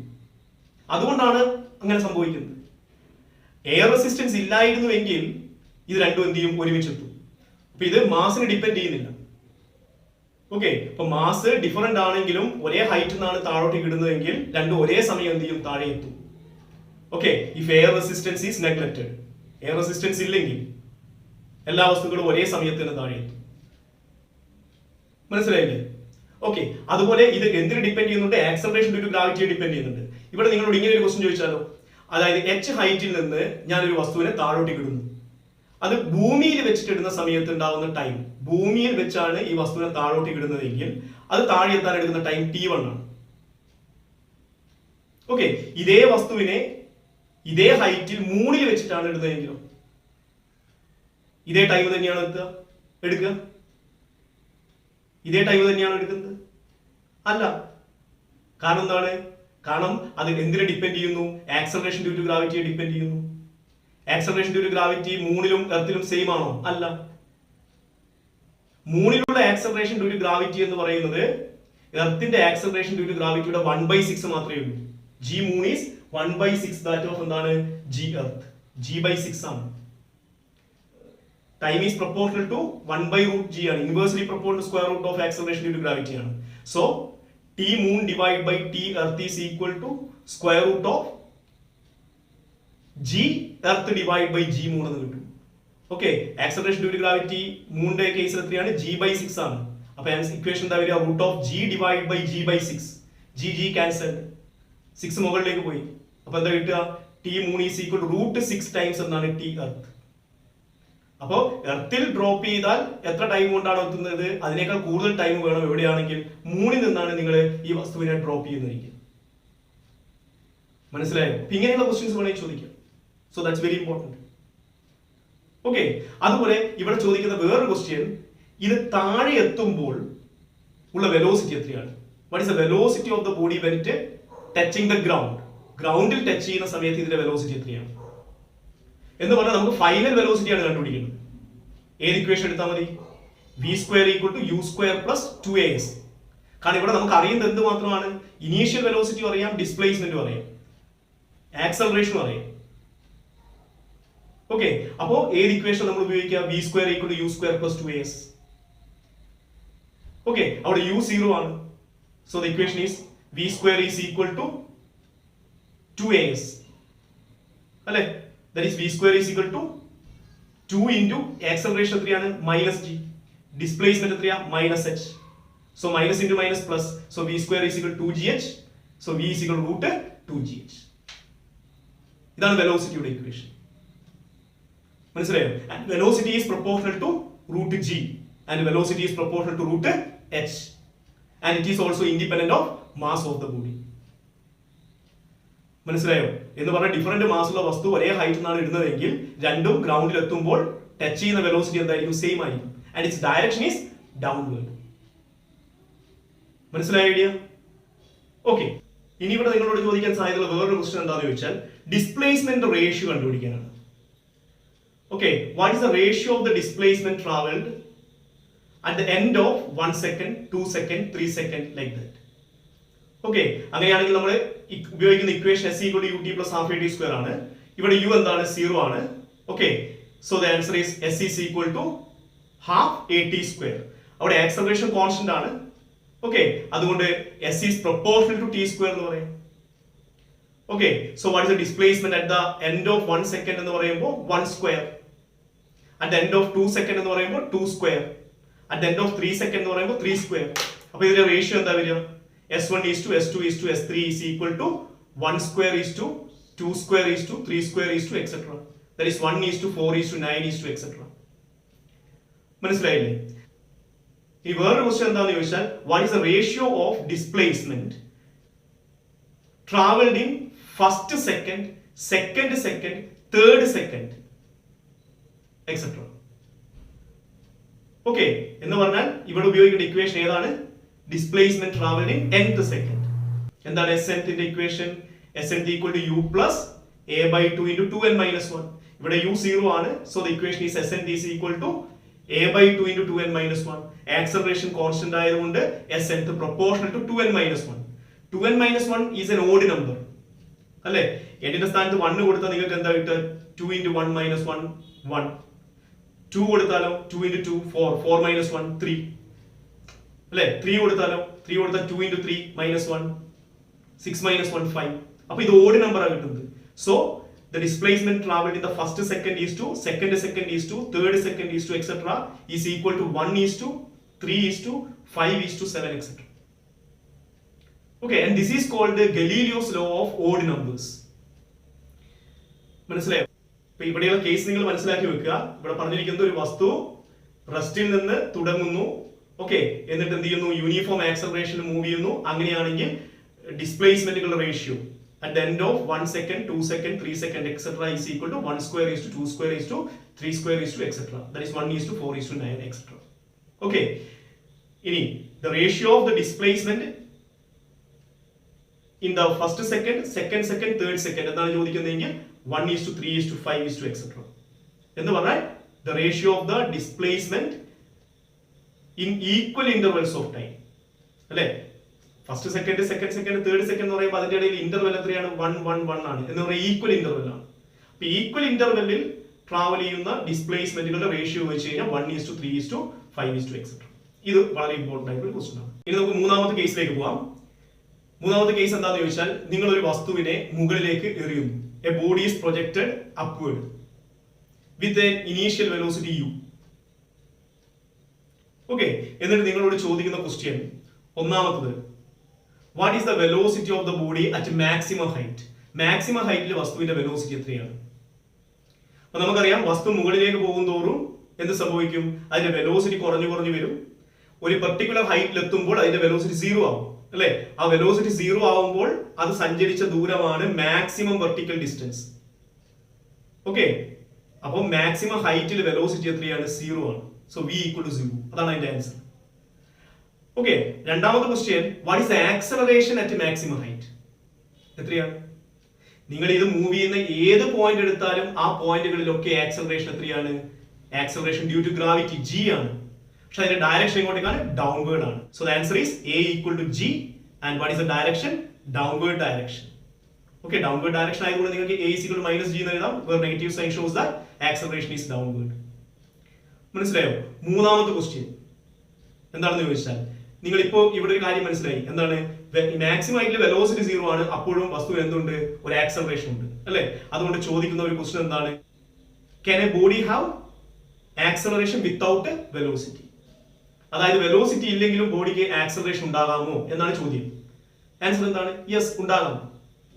അതുകൊണ്ടാണ് അങ്ങനെ സംഭവിക്കുന്നത്. എയർ റെസിസ്റ്റൻസ് ഇല്ലായിരുന്നുവെങ്കിൽ ഇത് രണ്ടും എന്ത് ചെയ്യും? ഒരുമിച്ചെത്തും. അപ്പൊ ഇത് മാസിനെ ഡിപെൻഡ് ചെയ്യുന്നില്ല. ഓക്കെ, അപ്പൊ മാസ് ഡിഫറെന്റ് ആണെങ്കിലും ഒരേ ഹൈറ്റ് നിന്നാണ് താഴോട്ടേക്ക് ഇടുന്നതെങ്കിൽ രണ്ടും ഒരേ സമയം എന്ത് ചെയ്യും? താഴെ എത്തും. Okay, if air resistance is neglected, air resistance ഇല്ലെങ്കിൽ എല്ലാ വസ്തുക്കളും ഒരേ സമയത്ത് തന്നെ താഴെ എത്തും. മനസ്സിലായില്ലേ? ഓക്കെ, അതുപോലെ ഇത് എന്തിന് ഡിപെൻഡ് ചെയ്യുന്നുണ്ട്? ആക്സലറേഷൻ ഡ്യൂ ടു ഗ്രാവിറ്റിയെ ഡിപെൻഡ് ചെയ്യുന്നുണ്ട്. ഇവിടെ നിങ്ങളോട് ഇങ്ങനെ ഒരു ക്വസ്റ്റ്യൻ ചോദിച്ചാലോ? അതായത് h ഹൈറ്റിൽ നിന്ന് ഞാനൊരു വസ്തുവിനെ താഴോട്ടേക്ക് ഇടുന്നു, അത് ഭൂമിയിൽ വെച്ചിട്ട് ഇടുന്ന സമയത്ത് ഉണ്ടാവുന്ന ടൈം, ഭൂമിയിൽ വെച്ചാണ് ഈ വസ്തുവിനെ താഴോട്ടേക്ക് ഇടുന്നതെങ്കിൽ അത് താഴെ എത്താൻ എടുക്കുന്ന ടൈം t1 ആണ്. ഓക്കെ, ഇതേ വസ്തുവിനെ ഇതേ ഹൈറ്റിൽ മൂണിൽ വെച്ചിട്ടാണ് ഇടുന്നതെങ്കിലോ ഇതേ ടൈം തന്നെയാണ് എടുക്കുക? ഇതേ ടൈം തന്നെയാണ് എടുക്കുന്നത്? അല്ല. കാരണം എന്താണ്? കാരണം അത് എന്തിനെ ഡിപെൻഡ് ചെയ്യുന്നു? ആക്സലറേഷൻ ഡ്യൂ ടു ഗ്രാവിറ്റിയെ ഡിപെൻഡ് ചെയ്യുന്നു. ആക്സലറേഷൻ ഡ്യൂ ടു ഗ്രാവിറ്റി മൂണിലും എർത്തിലും സെയിം ആണോ? അല്ല. മൂണിലുള്ള ആക്സലറേഷൻ ഡ്യൂ ടു ഗ്രാവിറ്റി എന്ന് പറയുന്നത് എർത്തിന്റെ ആക്സലറേഷൻ ഡ്യൂ ടു ഗ്രാവിറ്റിയുടെ 1/6 മാത്രമേ ഉള്ളൂ. g moon is 1/6 that of എന്താണ്? g earth. g/6 ആണ്. Time is proportional to 1/√g ആണ്, inversely proportional to square root of acceleration due to gravity ആണ്. So t moon divided by t earth is equal to square root of g earth divided by g moon എന്ന് കിട്ടും. Okay, acceleration due to gravity മൂണിന്റെ കേസിൽ എത്രയാണ്? g/6 ആണ്. അപ്പൊ equation എന്താ വരിക? Root of g divide by g/6. g cancel, 6 മുകളിലേക്ക് പോയി. അപ്പൊ എന്താ കിട്ടുക? t moon is equal to √6 times എന്നാണ് t earth. അപ്പോ എർത്തിൽ ഡ്രോപ്പ് ചെയ്താൽ എത്ര ടൈം കൊണ്ടാണ് എത്തുന്നത്? അതിനേക്കാൾ കൂടുതൽ ടൈം വേണം എവിടെയാണെങ്കിൽ മൂണിൽ നിന്നാണ് നിങ്ങൾ ഈ വസ്തുവിനെ ഡ്രോപ്പ് ചെയ്യുന്നതെങ്കിൽ. മനസ്സിലായോ? ഇങ്ങനെയുള്ള ക്വസ്റ്റ്യൻസ് വേണമെങ്കിൽ ചോദിക്കാം. So that's very important. Okay, അതുപോലെ ഇവിടെ ചോദിക്കുന്ന വേറൊരു ക്വസ്റ്റ്യൻ, ഇത് താഴെ എത്തുമ്പോൾ ഉള്ള വെലോസിറ്റി എത്രയാണ്? What is the velocity of the body when it touching the ground? ഗ്രൗണ്ടിൽ ടച്ച് ചെയ്യുന്ന സമയത്ത് ഇതിന്റെ വെലോസിറ്റി എത്രയാണ് എന്ന് പറഞ്ഞാൽ നമുക്ക് ഫൈനൽ വെലോസിറ്റിയാണ് കണ്ടുപിടിക്കുന്നത്. ഏത് ഇക്വേഷൻ എടുത്താൽ മതി? v² = u² + 2as. കാരണം ഇവിടെ നമുക്ക് അറിയുന്നത് എന്ത് മാത്രമാണ്? ഇനീഷ്യൽ വെലോസിറ്റി അറിയാം, ഡിസ്പ്ലേസ്മെന്റും അറിയാം, ആക്സലറേഷനും അറിയാം. ഓക്കെ, അപ്പോ ഏത് ഇക്വേഷൻ നമ്മൾ ഉപയോഗിക്കുക? v² = u² + 2as. ഓക്കെ, അവിടെ u 0 ആണ്. So the equation is v square is equal to 2as. അല്ലേ? That is v square is equal to 2 into acceleration എത്രയാണ് minus g, displacement എത്രയാ minus h. So minus into minus plus, so v square is equal to 2gh, so v is equal to root 2gh. ഇതാണ് വെലോസിറ്റിയുടെ equation. മനസ്സിലായോ? And velocity is proportional to root g and velocity is proportional to root h and it is also independent of mass of the body. മനസ്സിലായോ? എന്ന് പറഞ്ഞാൽ different മാസുള്ള വസ്തു ഒരേ height നിന്നാണ് ഇടുന്നതെങ്കിൽ രണ്ടും ഗ്രൗണ്ടിൽ എത്തുമ്പോൾ ടച്ച് ചെയ്യുന്ന വെലോസിറ്റി എന്തായിരിക്കും? സെയിം ആയിരിക്കും. And its direction is downward. മനസ്സിലായ ഐഡിയ? ഓക്കെ, ഇനി ഇവിടെ നിങ്ങളോട് ചോദിക്കാൻ സാധ്യതയുള്ള വേറൊരു ക്വസ്റ്റ്യൻ എന്താണെന്ന് ചോദിച്ചാൽ ഡിസ്പ്ലേസ്മെന്റ് റേഷ്യോ കണ്ടുപിടിക്കാനാണ്. Okay, what is the ratio of the displacement travelled at the end of 1 second, 2 second, 3 second like that. Okay, അങ്ങനെയാണെങ്കിൽ നമ്മൾ ഉപയോഗിക്കുന്ന equation s equal to ut plus half at square ആണ്. ഇവിടെ u എന്താണ്? 0 ആണ്. Okay, so the answer is s is equal to half at square. അവിടെ acceleration constant ആണ്. Okay, അതുകൊണ്ട് s is proportional to t square എന്ന് പറയും. Okay, so what is the displacement at the end of 1 second എന്ന് പറയുമ്പോൾ 1 square, at the end of 2 second എന്ന് പറയുമ്പോൾ 2 square, at the end of 3 second എന്ന് പറയുമ്പോൾ 3 square. അപ്പോൾ ഇതിന്റെ റേഷ്യോ എന്താ വരിക? s1 is to s2 is to s3 is equal to 1 square is to 2 square is to 3 square is to etc. That is 1 is to 4 is to 9 is to etc. മനസ്സിലായില്ലേ? ഈ വേറൊരു question എന്താണെന്ന് ചോദിച്ചാൽ what is the ratio of displacement travelled in first second, second second, third second etcetera. Okay, എന്ന് പറഞ്ഞാൽ ഇവിടെ ഉപയോഗിക്കുന്ന equation ഏതാണ്? Displacement travelled in nth second. എന്താണ് nth ന്റെ equation? Sn equal to u plus a by 2 into 2n minus 1. ഇവിടെ u 0 ആണ്, so the equation is Sn is equal to a by 2 into 2n minus 1. Acceleration constant ആയതുകൊണ്ട് Sn proportional to 2n minus 1. 2n minus 1 is an odd number. അല്ലേ? n ന്റെ സ്ഥാനത്ത് 1 കൊടുത്താൽ നിങ്ങൾക്ക് എന്താ കിട്ടുക? 2 into 1 minus 1 1. 2 കൊടുത്താലോ 2 into 2 4, 4 minus 1 3. അല്ലേ? 3 കൊടുത്താലോ 3 കൊടുത്താൽ 2 into 3 minus 1 6 minus 1 5. അപ്പോൾ ഇത് ഓഡ് നമ്പർ ആണ് കിട്ടുന്നത്. So the displacement traveled in the first second is to second second is to third second is to etc. is equal to 1 is to 3 is to 5 is to 7 etc. Okay, and this is called the Galileo's law of odd numbers. മനസ്സിലായോ? ഇപ്പൊ ഇവിടെയുള്ള case നിങ്ങൾ മനസ്സിലാക്കി വെക്കുക. ഇവിടെ പറഞ്ഞിരിക്കുന്ന ഒരു വസ്തു റെസ്റ്റിൽ നിന്ന് തുടങ്ങുന്നു, ഓക്കെ, എന്നിട്ട് എന്ത് ചെയ്യുന്നു? യൂണിഫോം ആക്സലറേഷൻ മൂവ് ചെയ്യുന്നു. അങ്ങനെയാണെങ്കിൽ ഡിസ്പ്ലേസ്മെന്റുകളുടെ ratio at the end of 1 second, 2 second, 3 second etc. is equal to 1 square is to 2 square is to 3 square is to etc. That is 1 is to 4 is to 9 etc. Okay, ini the ratio of the displacement in the first second, second second, third second എന്താണ് ചോദിക്കുന്നതെങ്കിൽ 1 is to 3 is to 5 is to etc. എന്ന് പറഞ്ഞാൽ the ratio of the displacement in equal intervals of time. അല്ലേ? First second, second second, third second എന്ന് പറയുമ്പോൾ അതിന്റെ ഇടയിൽ interval എത്രയാണ്? 1 1 1 ആണ്. എന്ന് പറയുന്നത് ഈക്വൽ ഇന്റർവെൽ ആണ്. അപ്പൊ ഈക്വൽ ഇന്റർവെല്ലിൽ ട്രാവൽ ചെയ്യുന്ന ഡിസ്പ്ലേസ്മെന്റുകളുടെ റേഷ്യോ വെച്ച് കഴിഞ്ഞാൽ 1 is to 3 is to 5 is to etc. ഇത് വളരെ ഇമ്പോർട്ടന്റ് ആയിട്ടുള്ള ഒരു ക്വസ്റ്റ്യൻ ആണ്. ഇനി നമുക്ക് മൂന്നാമത്തെ കേസിലേക്ക് പോവാം. മൂന്നാമത്തെ കേസ് എന്താണെന്ന് ചോദിച്ചാൽ നിങ്ങൾ ഒരു വസ്തുവിനെ മുകളിലേക്ക് എറിയുന്നു. A body is projected upward with an initial velocity u. Okay, എന്നിട്ട് നിങ്ങളോട് ചോദിക്കുന്ന ക്വസ്റ്റ്യൻ ഒന്നാമത്തത്, what is the velocity of the body at maximum height? Maximum ഹൈറ്റിൽ വസ്തുവിന്റെ വെലോസിറ്റി എത്രയാണ്? അപ്പൊ നമുക്കറിയാം വസ്തു മുകളിലേക്ക് പോകും തോറും എന്ത് സംഭവിക്കും? അതിന്റെ വെലോസിറ്റി കുറഞ്ഞു കുറഞ്ഞു വരും. ഒരു പെർട്ടിക്കുലർ ഹൈറ്റിൽ എത്തുമ്പോൾ അതിന്റെ വെലോസിറ്റി 0 ആവും. അല്ലെ? ആ വെലോസിറ്റി 0 ആവുമ്പോൾ അത് സഞ്ചരിച്ച ദൂരമാണ് മാക്സിമം വെർട്ടിക്കൽ ഡിസ്റ്റൻസ്. ഓക്കെ, അപ്പൊ മാക്സിമം ഹൈറ്റിൽ വെലോസിറ്റി എത്രയാണ്? 0 ആണ്. So v equal to 0. അതാണ് അതിന്റെ ആൻസർ. ഓക്കെ, രണ്ടാമത്തെ question, what is the acceleration at maximum height? എത്രയാണ്? നിങ്ങൾ ഇത് മൂവ് ചെയ്യുന്ന ഏത് പോയിന്റ് എടുത്താലും ആ പോയിന്റുകളിലൊക്കെ ആക്സലറേഷൻ എത്രയാണ്? Acceleration due to gravity g ആണ്. പക്ഷെ അതിന്റെ ഡയറക്ഷൻ എങ്ങോട്ടേക്കാണ്? ഡൗൺവേർഡ് ആണ്. So the answer is a equal to g and what is the direction? Downward direction. Okay, downward direction ആയതുകൊണ്ട് നിങ്ങൾക്ക് a is equal to minus g എന്ന് എഴുതാം, where negative sign shows that acceleration is downward. മനസ്സിലായോ? മൂന്നാമത്തെ question എന്താണെന്ന് ചോദിച്ചാൽ നിങ്ങളിപ്പോ ഇവിടെ ഒരു കാര്യം മനസ്സിലായി, എന്താണ്? മാക്സിമം ആയിട്ടുള്ള വെലോസിറ്റി 0 ആണ്, അപ്പോഴും വസ്തുവിന് എന്തുണ്ട്? ഒരു ആക്സലറേഷൻ ഉണ്ട്, അല്ലെ? അതുകൊണ്ട് ചോദിക്കുന്ന ഒരു ക്വസ്റ്റ്യൻ എന്താണ്? Can a body have acceleration without velocity? അതായത് വെലോസിറ്റി ഇല്ലെങ്കിലും ബോഡിക്ക് ആക്സലറേഷൻ ഉണ്ടാകാമോ എന്നാണ് ചോദ്യം. ആൻസർ എന്താണ്? യെസ്, ഉണ്ടാകാം.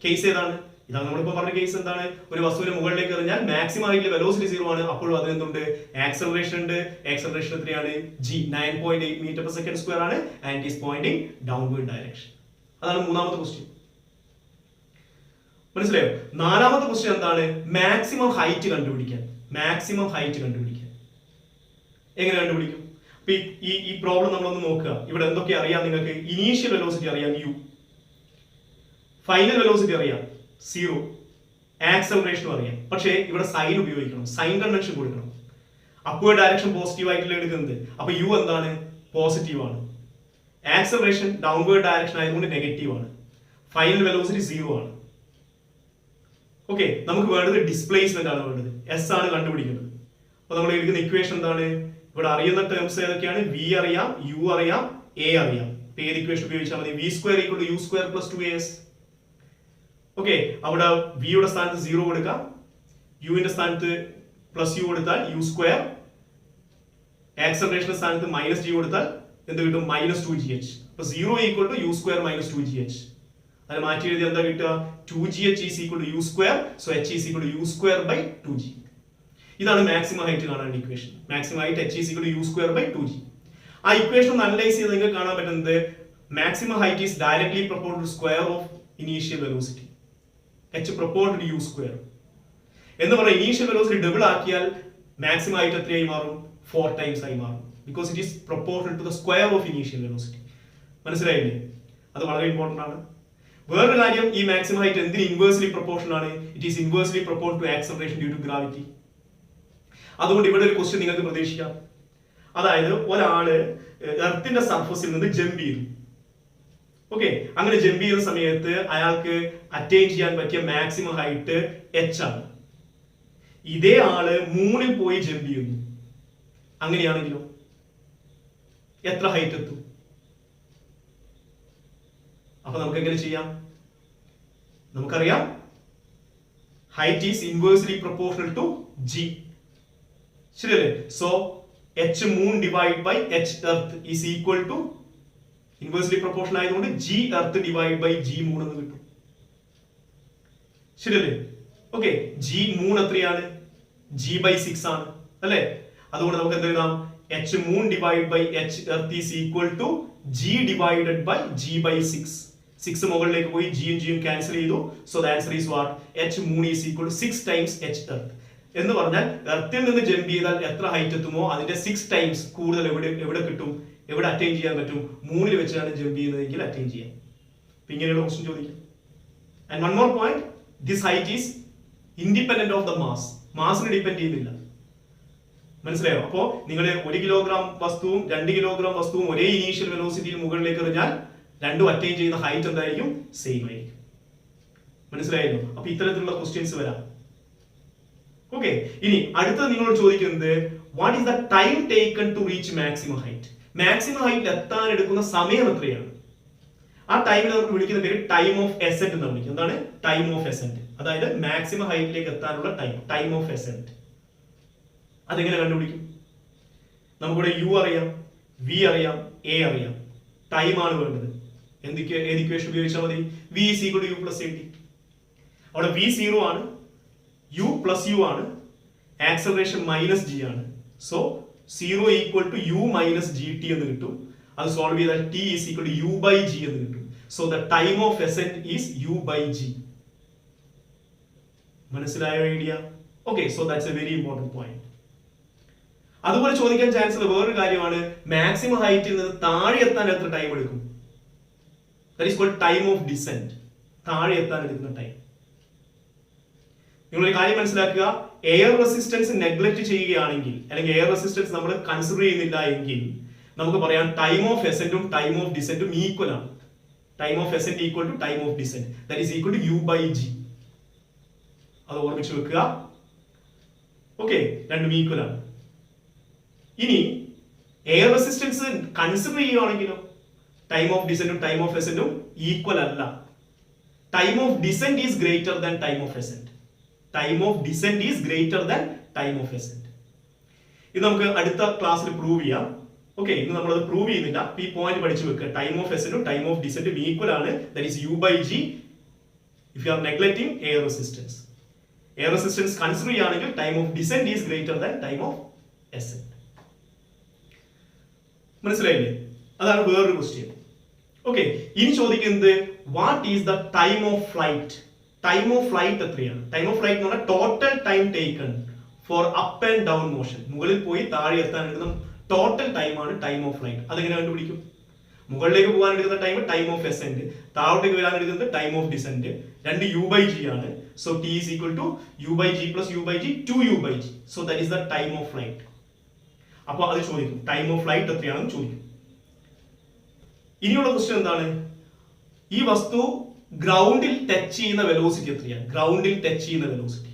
കേസ് ഏതാണ്? ഇതാണ് നമ്മളിപ്പോ പറഞ്ഞ കേസ്. എന്താണ്? ഒരു വസ്തുവിന് മുകളിലേക്ക് എറിഞ്ഞാൽ മാക്സിമം ആയിട്ടുള്ള വെലോസിറ്റി 0 ആണ്, അപ്പോഴും അതിന് എന്തുണ്ട്? ആക്സലറേഷൻ ഉണ്ട്. ആക്സലറേഷൻ എത്രയാണ്? g 9.8 metre per second square ആണ്, and is pointing downward direction. അതാണ് മൂന്നാമത്തെ ക്വസ്റ്റ്യൻ. മനസ്സിലായോ? നാലാമത്തെ ക്വസ്റ്റ്യൻ എന്താണ്? മാക്സിമം ഹൈറ്റ് കണ്ടുപിടിക്കാൻ. മാക്സിമം ഹൈറ്റ് കണ്ടുപിടിക്കാൻ എങ്ങനെ കണ്ടുപിടിക്കും? ഈ പ്രോബ്ലം നമ്മളൊന്ന് നോക്കുക. ഇവിടെ എന്തൊക്കെ അറിയാം നിങ്ങൾക്ക്? ഇനീഷ്യൽ വെലോസിറ്റി അറിയാം u, ഫൈനൽ വെലോസിറ്റി അറിയാം 0, ആക്സലറേഷനും അറിയാം. പക്ഷേ ഇവിടെ സൈൻ ഉപയോഗിക്കണം, സൈൻ കൺവെൻഷൻ കൊടുക്കണം. അപ്വേർഡ് ഡയറക്ഷൻ പോസിറ്റീവ് ആയിട്ടുള്ള എടുക്കുന്നത്, അപ്പൊ u എന്താണ്? പോസിറ്റീവ് ആണ്. ആക്സലറേഷൻ ഡൗൺവേർഡ് ഡയറക്ഷൻ ആയതുകൊണ്ട് നെഗറ്റീവ് ആണ്. ഫൈനൽ വെലോസിറ്റി 0 ആണ്. ഓക്കെ, നമുക്ക് വേണ്ടത് ഡിസ്പ്ലേസ്മെന്റ് ആണ് വേണ്ടത്. എസ് ആണ് കണ്ടുപിടിക്കുന്നത്. അപ്പൊ നമ്മൾ എഴുതുന്ന ഇക്വേഷൻ എന്താണ്? ഇവിടെ അറിയുന്ന ടേംസ് ഏതൊക്കെയാണ്? v അറിയാം, u അറിയാം, a അറിയാം. ഏത് ഇക്വേഷൻ ഉപയോഗിച്ചാൽ മതി? v square equal to u square plus 2as. Okay, അവിടെ v യുടെ സ്ഥാനത്ത് 0 കൊടുക്കാം, u ന്റെ സ്ഥാനത്ത് പ്ലസ് u കൊടുത്താൽ u സ്ക്വയർ, ആക്സലറേഷന്റെ സ്ഥാനത്ത് മൈനസ് g കൊടുത്താൽ എന്ത് കിട്ടും? Minus 2gh. അപ്പൊ 0 equal to u square minus 2gh. അത് മാറ്റി എഴുതി എന്താ കിട്ടുക? 2gh is equal to u square, so h is equal to u square by 2g. ഇതാണ് മാക്സിമം ഹൈറ്റ് കാണാനുള്ള equation. Maximum height h is equal to u square by 2g. ആ equation ഒന്ന് analyse ചെയ്ത് നിങ്ങൾക്ക് കാണാൻ പറ്റുന്നത് maximum height is directly proportional to square of initial velocity, h proportional to u square എന്ന് പറഞ്ഞാൽ ഇനീഷ്യൽ വെലോസിറ്റി ഡബിൾ ആക്കിയാൽ maximum height എത്രയായി മാറും? 4 ടൈംസ് ആയി മാറും, because it is proportional to the square of initial velocity. മനസ്സിലായില്ലേ? അത് വളരെ ഇമ്പോർട്ടന്റ് ആണ്. വേറൊരു കാര്യം, ഈ മാക്സിമം ഹൈറ്റ് എന്തിന് ഇൻവേഴ്സ്ലി പ്രൊപ്പോർഷണൽ ആണ്? It is inversely proportional to acceleration due to gravity. അതുകൊണ്ട് ഇവിടെ ഒരു ക്വസ്റ്റ്യൻ നിങ്ങൾക്ക് പ്രതീക്ഷിക്കാം. അതായത് ഒരാള് എർത്തിന്റെ സർഫസിൽ നിന്ന് ജമ്പ് ചെയ്തു. ഓക്കെ, അങ്ങനെ ജമ്പ് ചെയ്യുന്ന സമയത്ത് അയാൾക്ക് അറ്റൈൻ ചെയ്യാൻ പറ്റിയ മാക്സിമം ഹൈറ്റ് h ആണ്. ഇതേ ആള് മൂണിൽ പോയി ജമ്പ് ചെയ്യുന്നു. അങ്ങനെയാണെങ്കിലോ എത്ര ഹൈറ്റ് എത്തും? അപ്പൊ നമുക്ക് എങ്ങനെ ചെയ്യാം? നമുക്കറിയാം height is inversely proportional to g. ശരിയല്ലേ? So h moon divide by h earth is equal to, inversely proportional ആയതുകൊണ്ട് g earth divide by g moon എന്ന് കിട്ടും. ശരിയല്ലേ? ഓക്കെ, g മൂൺ എത്രയാണ്? g ബൈ 6 ആണ്, അല്ലേ? അതുകൊണ്ട് നമുക്ക് എന്ത് എഴുതാം? h moon divide by h earth is equal to g divided by g by 6. 6 മുകളിലേക്ക് പോയി g യും g യും ക്യാൻസൽ ചെയ്തു. So the answer is what? h moon is equal to 6 times h earth. എന്ന് പറഞ്ഞാൽ എർത്തിൽ നിന്ന് ജമ്പ് ചെയ്താൽ എത്ര ഹൈറ്റ് എത്തുമോ അതിന്റെ 6 ടൈംസ് കൂടുതൽ എവിടെ കിട്ടും? എവിടെ അറ്റൈൻ ചെയ്യാൻ പറ്റും? മൂണിൽ വെച്ചാണ് ജമ്പ് ചെയ്യുന്നതെങ്കിൽ അറ്റൈൻ ചെയ്യാം. ഇങ്ങനെയുള്ള ക്വസ്റ്റ്യൻ ചോദിക്കാം. And one more point, this height is independent of the mass. മാസിനെ ഡിപെൻഡ് ചെയ്യുന്നില്ല. മനസ്സിലായോ? അപ്പോ നിങ്ങൾ 1 കിലോഗ്രാം വസ്തുവും 2 കിലോഗ്രാം വസ്തുവും ഒരേ ഇനീഷ്യൽ വെലോസിറ്റിയിൽ മുകളിലേക്ക് എറിഞ്ഞാൽ രണ്ടും അറ്റൈൻ ചെയ്യുന്ന ഹൈറ്റ് എന്തായിരിക്കും? സെയിം ആയിരിക്കും. മനസ്സിലായല്ലോ? അപ്പൊ ഇത്തരത്തിലുള്ള ക്വസ്റ്റ്യൻസ് വരാം. ഓക്കെ, ഇനി അടുത്തത് നിങ്ങളോട് ചോദിക്കുന്നത് what is the time taken to reach maximum height? Maximum ഹൈറ്റിൽ എത്താൻ എടുക്കുന്ന സമയം എത്രയാണ്? ആ ടൈമിൽ നമുക്ക് വിളിക്കുന്ന പേര് ടൈം ഓഫ് എസെന്റ് എന്ന് വിളിക്കും. എന്താണ് ടൈം ഓഫ് എസെന്റ്? അതായത് മാക്സിമം ഹൈറ്റിലേക്ക് എത്താനുള്ള ടൈം ഓഫ് എസെന്റ്. അതെങ്ങനെ കണ്ടുപിടിക്കും? നമുക്കിവിടെ u അറിയാം, v അറിയാം, a അറിയാം. ടൈം ആണ് വേണ്ടത്. ഏത് ഇക്വേഷൻ ഉപയോഗിച്ചാൽ മതി? v is equal to u plus at. അവിടെ v 0 ആണ്, u plus u ആണ്, ആക്സലറേഷൻ മൈനസ് g ആണ്. So 0 equal to u minus gt എന്ന് കിട്ടും. അത് സോൾവ് ചെയ്താൽ t is equal to u by g എന്ന് കിട്ടും. So the time of ascent is u by g. മനസ്സിലായോ idea? Okay, so that's A very important point. അതുപോലെ ചോദിക്കാൻ chance ഉള്ള വേറൊരു കാര്യമാണ്, മാക്സിമം ഹൈറ്റിൽ നിന്ന് താഴെ എത്താൻ എത്ര ടൈം എടുക്കും? That is called time of descent. താഴെ എത്താൻ എടുക്കുന്ന ടൈം. നിങ്ങളൊരു കാര്യം മനസ്സിലാക്കുക, എയർ റെസിസ്റ്റൻസ് നെഗ്ലക്ട് ചെയ്യുകയാണെങ്കിൽ അല്ലെങ്കിൽ എയർ റെസിസ്റ്റൻസ് നമ്മൾ കൺസിഡർ ചെയ്യുന്നില്ല എങ്കിൽ നമുക്ക് പറയാം ടൈം ഓഫ് എസെന്റും ടൈം ഓഫ് ഡിസെന്റും ഈക്വൽ ആണ്. Time of ascent equal to time of descent, that is equal to u by g. അത് ഓർമ്മിച്ച് വെക്കുക. ഓക്കെ, രണ്ടും ഈക്വൽ ആണ്. ഇനി എയർ റെസിസ്റ്റൻസ് കൺസിഡർ ചെയ്യുകയാണെങ്കിലോ ടൈം ഓഫ് ഡിസെന്റും ടൈം ഓഫ് അസെന്റും ഈക്വൽ അല്ല. Time of descent is greater than time of ascent. Time of descent is greater than time of ascent. ഇത് നമുക്ക് അടുത്ത ക്ലാസ്സിൽ പ്രൂവ് ചെയ്യാം. ഓക്കെ, ഇന്ന് നമ്മളത് പ്രൂവ് ചെയ്യുന്നില്ല. ഈ പോയിന്റ് പഠിച്ചു വെക്കുക. ടൈം ഓഫ് അസെന്റും ടൈം ഓഫ് ഡിസെന്റും ഈക്വൽ ആണ്. That is U/G if you are neglecting air resistance. Air resistance consider ചെയ്യുകയാണെങ്കിൽ time of descent is greater than time of ascent. മനസ്സിലായില്ലേ? അതാണ് വേറൊരു ക്വസ്റ്റ്യൻ. ഓക്കെ, ഇനി ചോദിക്കുന്നത് what is the time of flight. Time of flight എത്രയാണ്? Time of flight എന്ന് പറഞ്ഞാൽ total time taken for up and down motion. മുകളിൽ പോയി താഴെ എത്താൻ എടുക്കുന്ന ടോട്ടൽ ടൈം ആണ് ടൈം ഓഫ് ഫ്ലൈറ്റ്. അതെങ്ങനെ കണ്ടുപിടിക്കും? മുകളിലേക്ക് പോകാൻ എടുക്കുന്ന ടൈം ഓഫ് അസെന്റ്, താഴോട്ടേക്ക് വരാൻ എടുക്കുന്നത് ടൈം ഓഫ് ഡിസെന്റ്. രണ്ട് U/G ആണ്. So T is equal to U/G plus U/G 2U/G. So that is the time of flight. അപ്പോൾ അത് ചോദിക്കും, ടൈം ഓഫ് ഫ്ലൈറ്റ് എത്രയാണെന്ന് ചോദിക്കും. ഇനിയുള്ള ക്വസ്റ്റ്യൻ എന്താണ്? ഈ വസ്തു ഗ്രൗണ്ടിൽ ടച്ച് ചെയ്യുന്ന വെലോസിറ്റി എത്രയാണ്? ഗ്രൗണ്ടിൽ ടച്ച് ചെയ്യുന്ന വെലോസിറ്റി.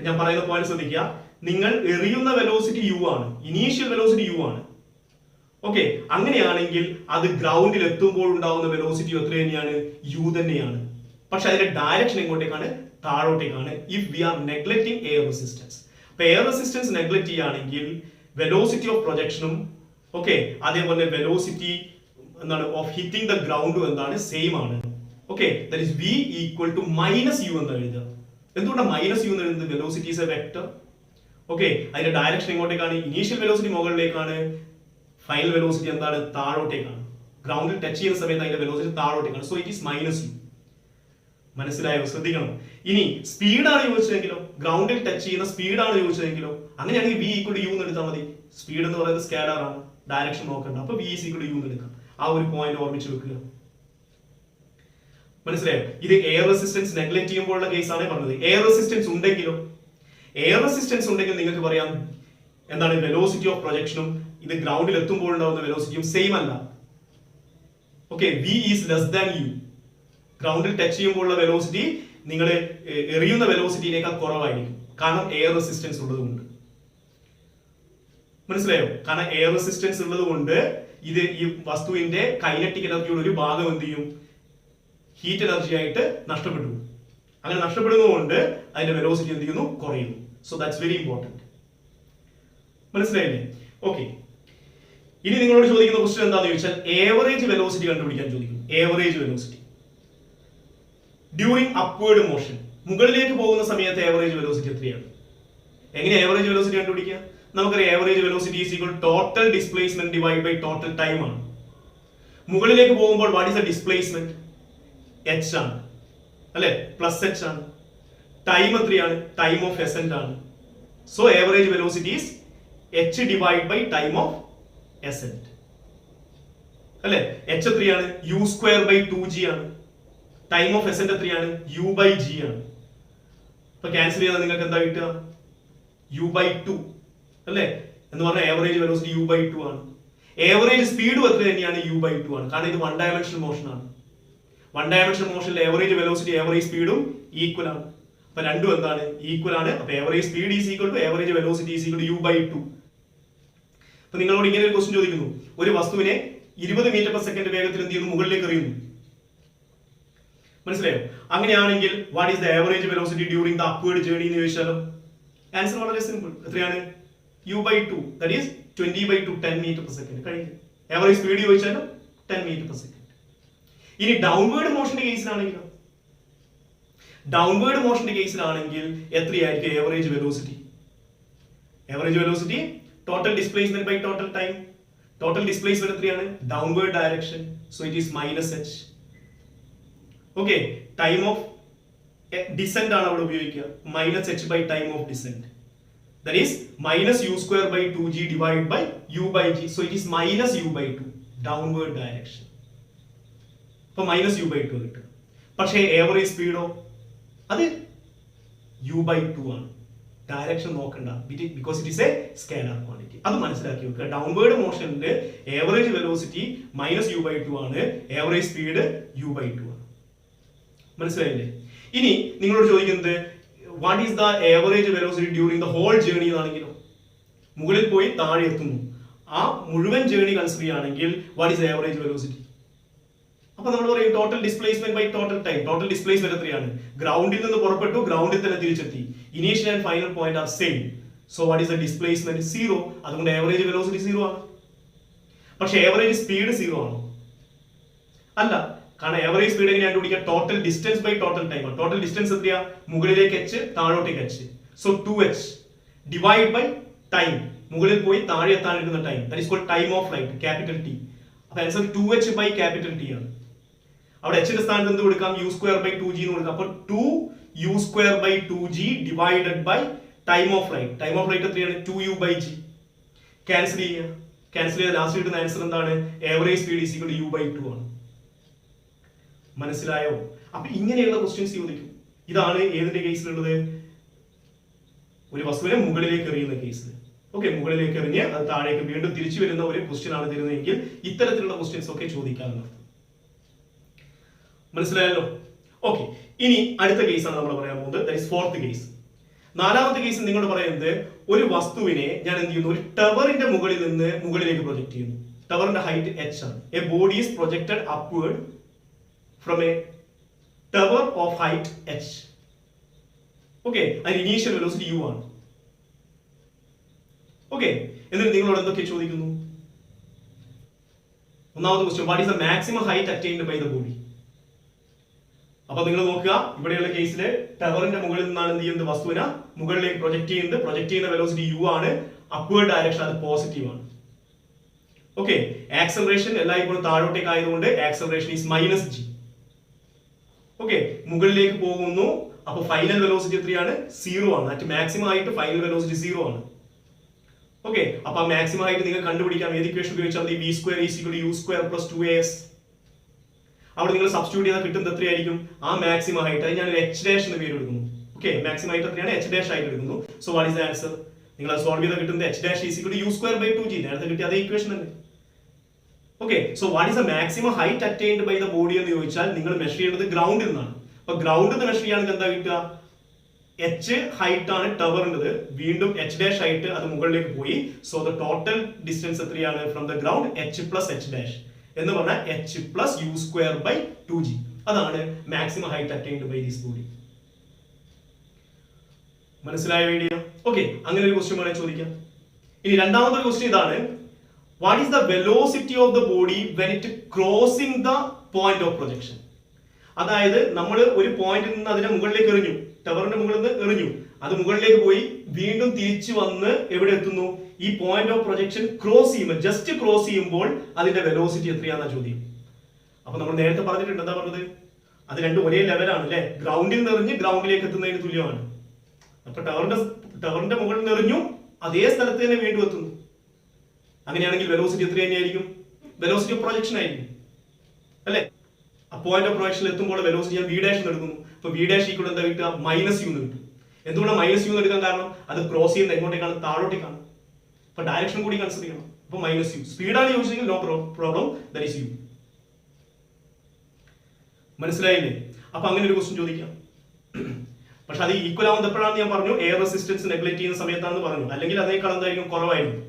ഞാൻ പറയുന്ന പോയിന്റ് ശ്രദ്ധിക്കുക. നിങ്ങൾ എറിയുന്ന വെലോസിറ്റി U ആണ്, ഇനീഷ്യൽ വെലോസിറ്റി U ആണ്. ഓക്കെ, അങ്ങനെയാണെങ്കിൽ അത് ഗ്രൗണ്ടിൽ എത്തുമ്പോൾ ഉണ്ടാവുന്ന വെലോസിറ്റി എത്ര തന്നെയാണ്? U തന്നെയാണ്. പക്ഷെ അതിന്റെ ഡയറക്ഷൻ എങ്ങോട്ടേക്കാണ്? താഴോട്ടേക്കാണ്. If we are neglecting air resistance. അപ്പൊ എയർ റെസിസ്റ്റൻസ് നെഗ്ലെക്ട് ചെയ്യുകയാണെങ്കിൽ വെലോസിറ്റി ഓഫ് പ്രൊജക്ഷനും ഓക്കെ അതേപോലെ വെലോസിറ്റി എന്താണ് ഓഫ് ഹിറ്റിംഗ് ദ ഗ്രൗണ്ടും എന്താണ്? സെയിം ആണ്. Okay, that is V equal to -U എന്ന് എഴുതുക. എന്തുകൊണ്ടാണ് -U എന്ന് എഴുതുന്നത്? Velocity is a vector. Okay, അതിന്റെ ഡയറക്ഷൻ എങ്ങോട്ടേക്കാണ്? ഇനീഷ്യൽ വെലോസിറ്റി മുകളിലേക്കാണ്, ഫൈനൽ വെലോസിറ്റി എന്താണ്? താഴോട്ടേക്കാണ്. ഗ്രൗണ്ടിൽ ടച്ച് ചെയ്യുന്ന സമയത്ത് അതിന്റെ വെലോസിറ്റി താഴോട്ടേക്കാണ്. So it is -U. മനസ്സിലായോ? ശ്രദ്ധിക്കണം. ഇനി സ്പീഡാണ് ചോദിച്ചതെങ്കിലോ, ഗ്രൗണ്ടിൽ ടച്ച് ചെയ്യുന്ന സ്പീഡാണ് ചോദിച്ചതെങ്കിലോ, അങ്ങനെയാണെങ്കിൽ V ഈക്വൽ ടു U എന്ന് എടുത്താൽ മതി. സ്പീഡ് എന്ന് പറയുന്നത് സ്കേലാർ ആണ്, ഡയറക്ഷൻ നോക്കണ്ട. അപ്പൊ V is equal to U എന്ന് എടുക്കാം. ആ ഒരു പോയിന്റ് ഓർമ്മിച്ച് വെക്കുക. മനസ്സിലായോ? ഇത് എയർ റെസിസ്റ്റൻസ് നെഗ്ലെക്ട് ചെയ്യുമ്പോഴുള്ള കേസാണ് പറഞ്ഞത്. എയർ റെസിസ്റ്റൻസ് ഉണ്ടെങ്കിലും നിങ്ങൾക്ക് പറയാം എന്താണ്? വെലോസിറ്റി ഓഫ് പ്രൊജക്ഷനും ഇത് ഗ്രൗണ്ടിൽ എത്തുമ്പോൾ ഉണ്ടാവുന്ന വെലോസിറ്റിയും സെയിം അല്ല. Okay, V is less than U. ഗ്രൗണ്ടിൽ ടച്ച് ചെയ്യുമ്പോഴുള്ള വെലോസിറ്റി നിങ്ങൾ എറിയുന്ന വെലോസിറ്റിനേക്കാൾ കുറവായിരിക്കും. കാരണം എയർ റെസിസ്റ്റൻസ് ഉള്ളതുകൊണ്ട്. മനസ്സിലായോ? കാരണം എയർ റെസിസ്റ്റൻസ് ഉള്ളത് കൊണ്ട് ഇത് ഈ വസ്തുവിന്റെ കൈനറ്റിക് എനർജിയുടെ ഒരു ഭാഗം എന്ത് ചെയ്യും? ഹീറ്റ് എനർജി ആയിട്ട് നഷ്ടപ്പെട്ടു. അങ്ങനെ നഷ്ടപ്പെടുന്നതുകൊണ്ട് അതിന്റെ വെലോസിറ്റി എന്ത് ചെയ്യുന്നു? കുറയുന്നു. So that's very important. മനസ്സിലായില്ലേ? ഓക്കെ, ഇനി നിങ്ങളോട് ചോദിക്കുന്ന ക്വസ്റ്റ്യൻ എന്താണെന്ന് ചോദിച്ചാൽ ഏവറേജ് വെലോസിറ്റി കണ്ടുപിടിക്കാൻ ചോദിക്കും. Average velocity during upward motion. മുകളിലേക്ക് പോകുന്ന സമയത്ത് ഏവറേജ് വെലോസിറ്റി എത്രയാണ്? എങ്ങനെ ഏവറേജ് വെലോസിറ്റി കണ്ടുപിടിക്കുക? നമുക്കറിയാം average velocity is equal total displacement divide by total time ആണ്. മുകളിലേക്ക് പോകുമ്പോൾ what is the displacement? H ആണ് അല്ലെ, +H ആണ്. ടൈം എത്രയാണ്? ടൈം ഓഫ് അസെന്റ് ആണ്. So average velocity is H divide by time of ascent അല്ലെ. H എത്രയാണ്? U²/2G ആണ്. ടൈം ഓഫ് അസെന്റ് എത്രയാണ്? U/G ആണ്. അപ്പൊ ക്യാൻസൽ ചെയ്താൽ നിങ്ങൾക്ക് എന്താ കിട്ടുക? U/2 അല്ലെ. എന്ന് പറഞ്ഞാൽ ഏവറേജ് വെലോസിറ്റി U/2 ആണ്. ഏവറേജ് സ്പീഡും എത്ര തന്നെയാണ്? U/2 ആണ്. കാരണം ഇത് 1 ഡയമെൻഷണൽ മോഷൻ ആണ്. 1 ഡയമെൻഷണൽ മോഷനിൽ ഏവറേജ് വെലോസിറ്റി ഏവറേജ് സ്പീഡും ഈക്വൽ ആണ്. അപ്പൊ രണ്ടും എന്താണ്? ഈക്വൽ ആണ്. അപ്പൊ average speed is equal to average velocity is equal to U/2. അപ്പൊ നിങ്ങളോട് ഇങ്ങനെ ഒരു ക്വസ്റ്റ്യൻ ചോദിക്കുന്നു, ഒരു വസ്തുവിനെ 20 മീറ്റർ/സെക്കൻഡ് വേഗത്തിൽ എന്ത് ചെയ്യുന്നു? മുകളിലേക്ക് എറിയുന്നു. മനസ്സിലായോ? അങ്ങനെയാണെങ്കിൽ what is the average velocity during the upward journey എന്ന് ചോദിച്ചാലോ ആൻസർ വളരെ സിമ്പിൾ. എത്രയാണ്? U/2 ദാറ്റ് ഈസ് 20/2 10 മീറ്റർ/സെക്കൻഡ്. കഴിഞ്ഞു. ആവറേജ് സ്പീഡ് ചോദിച്ചാലോ 10 മീറ്റർ/സെക്കൻഡ്. ഇനി ഡൗൺവേർഡ് മോഷന്റെ കേസിലാണെങ്കിലോ, ഡൗൺവേർഡ് മോഷന്റെ കേസിലാണെങ്കിൽ എത്രയായിരിക്കും average velocity? Average velocity total displacement by total time. Total displacement എത്രയാണ്? Downward direction. So it is -H. Okay, time of descent ആണ് അവിടെ ഉപയോഗിക്കുക. -H by time of descent. That is -U²/2G divide by U/G. So it is -U/2 downward direction. അപ്പൊ -U/2 കിട്ടും. പക്ഷേ average സ്പീഡോ അത് U/2 ആണ്. Direction നോക്കണ്ട, because it is A scalar quantity. അത് മനസ്സിലാക്കി വെക്കുക. ഡൗൺവേർഡ് മോഷനിൽ ഏവറേജ് വെലോസിറ്റി -U/2 ആണ്, ഏവറേജ് സ്പീഡ് U/2 ആണ്. മനസ്സിലായില്ലേ? ഇനി നിങ്ങളോട് ചോദിക്കുന്നത് what is the average velocity during the whole journey എന്നാണെങ്കിലോ, മുകളിൽ പോയി താഴെ എത്തുന്നു. ആ മുഴുവൻ ജേർണി കൺസിഡർ ചെയ്യുകയാണെങ്കിൽ വാട്ട് ഈസ് ആവറേജ് വെലോസിറ്റി? അപ്പൊ നമ്മൾ പറയും total displacement by total time. Total displacement എത്രയാണ്? ഗ്രൗണ്ടിൽ നിന്ന് പുറപ്പെട്ടു, ഗ്രൗണ്ടിൽ തന്നെ തിരിച്ചെത്തി. Initial and final point are same. So what is the displacement? 0. അതുകൊണ്ട് ആവറേജ് വെലോസിറ്റി 0 ആണ്. പക്ഷെ ആവറേജ് സ്പീഡ് 0 ആണോ? അല്ല. കാരണം ആവറേജ് സ്പീഡ് എങ്ങനെ കണ്ടുപിടിക്കുക? Total distance by total time ആണ്. ടോട്ടൽ ഡിസ്റ്റൻസ് എത്രയാ? മുകളിലേക്ക് h, താഴോട്ടേക്ക് h. So 2h divide by time. മുകളിൽ പോയി താഴെ എത്താൻ എടുക്കുന്ന time. That is called time of flight, capital T. അപ്പൊ answer 2h by capital T ആണ്. അവിടെ h ന്റെ സ്ഥാനത്ത് എന്ത് കൊടുക്കാം? u² ബൈ 2g എന്ന് കൊടുക്കാം. അപ്പോൾ 2u² by 2g divided by time of flight. Time of flight എത്രയാണ്? 2u by g. ക്യാൻസൽ ചെയ്യുക. ക്യാൻസൽ ചെയ്ത ലാസ്റ്റ് കിട്ടുന്ന ആൻസർ എന്താണ്? Average speed is equal to u by 2 ആണ്. മനസ്സിലായോ? അപ്പൊ ഇങ്ങനെയുള്ള ക്വസ്റ്റ്യൻസ് ചോദിക്കും. ഇതാണ് ഏതിന്റെ കേസിലുള്ളത്? ഒരു വസ്തുവിനെ മുകളിലേക്ക് എറിയുന്ന കേസിൽ. ഓക്കെ, മുകളിലേക്ക് എറിഞ്ഞ് അത് താഴേക്ക് വീണ്ടും തിരിച്ചു വരുന്ന ഒരു ക്വസ്റ്റ്യൻ ആണ് തരുന്നതെങ്കിൽ ഇത്തരത്തിലുള്ള ക്വസ്റ്റ്യൻസ് ഒക്കെ ചോദിക്കാറുണ്ട്. മനസ്സിലായല്ലോ? ഓക്കെ, ഇനി അടുത്ത കേസാണ് നമ്മൾ പറയാൻ പോകുന്നത്. That is fourth case. നാലാമത്തെ കേസ് നിങ്ങളോട് പറയുന്നത് ഒരു വസ്തുവിനെ ഞാൻ എന്ത് ചെയ്യുന്നു? ഒരു ടവറിന്റെ മുകളിൽ നിന്ന് മുകളിലേക്ക് പ്രൊജക്ട് ചെയ്യുന്നു. ടവറിന്റെ ഹൈറ്റ് h ആണ്. A body is projected upward from a tower of height h. Okay, അതിന് ഇനീഷ്യൽ വെലോസിറ്റി u ആണ്. ഓക്കെ, എന്നിട്ട് നിങ്ങളോട് എന്തൊക്കെ ചോദിക്കുന്നു? ഒന്നാമത്തെ question, what is the maximum height attained by the body? അപ്പൊ നിങ്ങൾ നോക്കുക, ഇവിടെയുള്ള കേസിൽ ടവറിന്റെ മുകളിൽ നിന്നാണ് എന്ത് ചെയ്യുന്നത്? വസ്തുവിനെ മുകളിലേക്ക് പ്രൊജക്ട് ചെയ്യുന്നത്. പ്രൊജക്ട് ചെയ്യുന്ന വെലോസിറ്റി u ആണ്. അപ്വേർഡ് ഡയറക്ഷൻ അത് പോസിറ്റീവ് ആണ്. ഓക്കെ, ആക്സലറേഷൻ എല്ലായ്പ്പോഴും താഴോട്ടേക്ക് ആയതുകൊണ്ട് ആക്സലറേഷൻ ഈസ് -g. ഓക്കെ, മുകളിലേക്ക് പോകുന്നു. അപ്പൊ ഫൈനൽ വെലോസിറ്റി എത്രയാണ്? 0 ആണ്. അറ്റ് മാക്സിമം ആയിട്ട് ഫൈനൽ വെലോസിറ്റി 0 ആണ്. ഓക്കെ, അപ്പൊ മാക്സിമം ആയിട്ട് നിങ്ങൾ കണ്ടുപിടിക്കാം. ഏത് ഇക്വേഷൻ ഉപയോഗിച്ചാൽ മതി? v² = u² + 2as. അവിടെ നിങ്ങൾ സബ്സ്റ്റിറ്റ്യൂട്ട് ചെയ്താൽ കിട്ടുന്നത് എത്രയായിരിക്കും? ആ മാക്സിമം ഹൈറ്റ് അത് ഞാൻ h' എന്ന് പേര് എടുക്കുന്നു. ഓക്കെ, മാക്സിമം ഹൈറ്റ് എത്രയാണ്? h' ആയിട്ട് എടുക്കുന്നു. So what is the answer? നിങ്ങൾ അത് സോൾവ് ചെയ്താൽ കിട്ടുന്നത് h' = u² / 2g. നേരത്തെ കിട്ടിയ അതേ ഇക്വേഷൻ തന്നെ. Okay, so what is the maximum height attained by the body എന്ന് ചോദിച്ചാൽ നിങ്ങൾ മെഷർ ചെയ്യുന്നത് ഗ്രൗണ്ടിൽ നിന്നാണ്. അപ്പൊ ഗ്രൗണ്ടിൽ നിന്ന് മെഷർ ചെയ്യുകയാണെങ്കിൽ എന്താ കിട്ടുക? h ഹൈറ്റ് ആണ് ടവറിൻ്റെത്. വീണ്ടും h' ഹൈറ്റ് അത് മുകളിലേക്ക് പോയി. സോ ദ ടോട്ടൽ ഡിസ്റ്റൻസ് എത്രയാണ്? From the ground h + h' എന്ന് പറഞ്ഞാൽ h + u² / 2g. അതാണ് maximum height attained by this body. മനസ്സിലായ ഐഡിയ? ഓക്കെ, അങ്ങനെ ഒരു ക്വസ്റ്റ്യൻ വേണേൽ ചോദിക്കാം. ഇനി രണ്ടാമത്തെ ക്വസ്റ്റ്യൻ ഇതാണ്, what is the velocity of the body when it crossing the point of projection? അതായത് നമ്മൾ ഒരു പോയിന്റിൽ നിന്ന് അതിനെ മുകളിലേക്ക് എറിഞ്ഞു, ടവറിന്റെ മുകളിൽ നിന്ന് എറിഞ്ഞു, അത് മുകളിലേക്ക് പോയി വീണ്ടും തിരിച്ചു വന്ന് എവിടെ എത്തുന്നു? ഈ പോയിന്റ് ഓഫ് പ്രൊജക്ഷൻ ക്രോസ് ചെയ്യുമ്പോൾ, ജസ്റ്റ് ക്രോസ് ചെയ്യുമ്പോൾ അതിന്റെ വെലോസിറ്റി എത്രയാണെന്ന ചോദ്യം. അപ്പൊ നമ്മൾ നേരത്തെ പറഞ്ഞിട്ടുണ്ട്, എന്താ പറഞ്ഞത്? അത് രണ്ടും ഒരേ ലെവലാണ് അല്ലെ? ഗ്രൗണ്ടിൽ നിറഞ്ഞ് ഗ്രൗണ്ടിലേക്ക് എത്തുന്നതിന് തുല്യമാണ്. അപ്പൊ ടവറിന്റെ മുകളിൽ നിറഞ്ഞു, അതേ സ്ഥലത്ത് തന്നെ വീണ്ടും എത്തുന്നു. അങ്ങനെയാണെങ്കിൽ വെലോസിറ്റി എത്ര തന്നെയായിരിക്കും? വെലോസിറ്റി ഓഫ് പ്രൊജക്ഷൻ ആയിരിക്കും അല്ലെ? ആ പോയിന്റ് ഓഫ് പ്രൊജക്ഷൻ എത്തുമ്പോൾ വെലോസിറ്റി ഞാൻ v' എന്ന് എടുക്കുന്നു. അപ്പൊ v' = എന്താ കിട്ടുക? -u എന്ന് കിട്ടും. എന്തുകൊണ്ടാണ് -u എന്ന് എടുക്കാൻ കാരണം? അത് ക്രോസ് ചെയ്യുന്നത് എങ്ങോട്ടേക്കാണ്? താഴോട്ടേക്കാണ്. അപ്പൊ ഡയറക്ഷൻ കൂടി കൺസിഡർ ചെയ്യണം. അപ്പൊ -u. സ്പീഡാണ് ചോദിച്ചെങ്കിൽ no problem, that is u. മനസ്സിലായില്ലേ? അപ്പൊ അങ്ങനെ ഒരു ക്വസ്റ്റ്യൻ ചോദിക്കാം. പക്ഷെ അത് ഈക്വൽ ആവുന്നത് എപ്പോഴാണെന്ന് ഞാൻ പറഞ്ഞു, എയർ റെസിസ്റ്റൻസ് നെഗ്ലക്ട് ചെയ്യുന്ന സമയത്താണെന്ന് പറഞ്ഞു. അല്ലെങ്കിൽ അതേക്കാൾ എന്തായിരിക്കും? കുറവായിരിക്കും.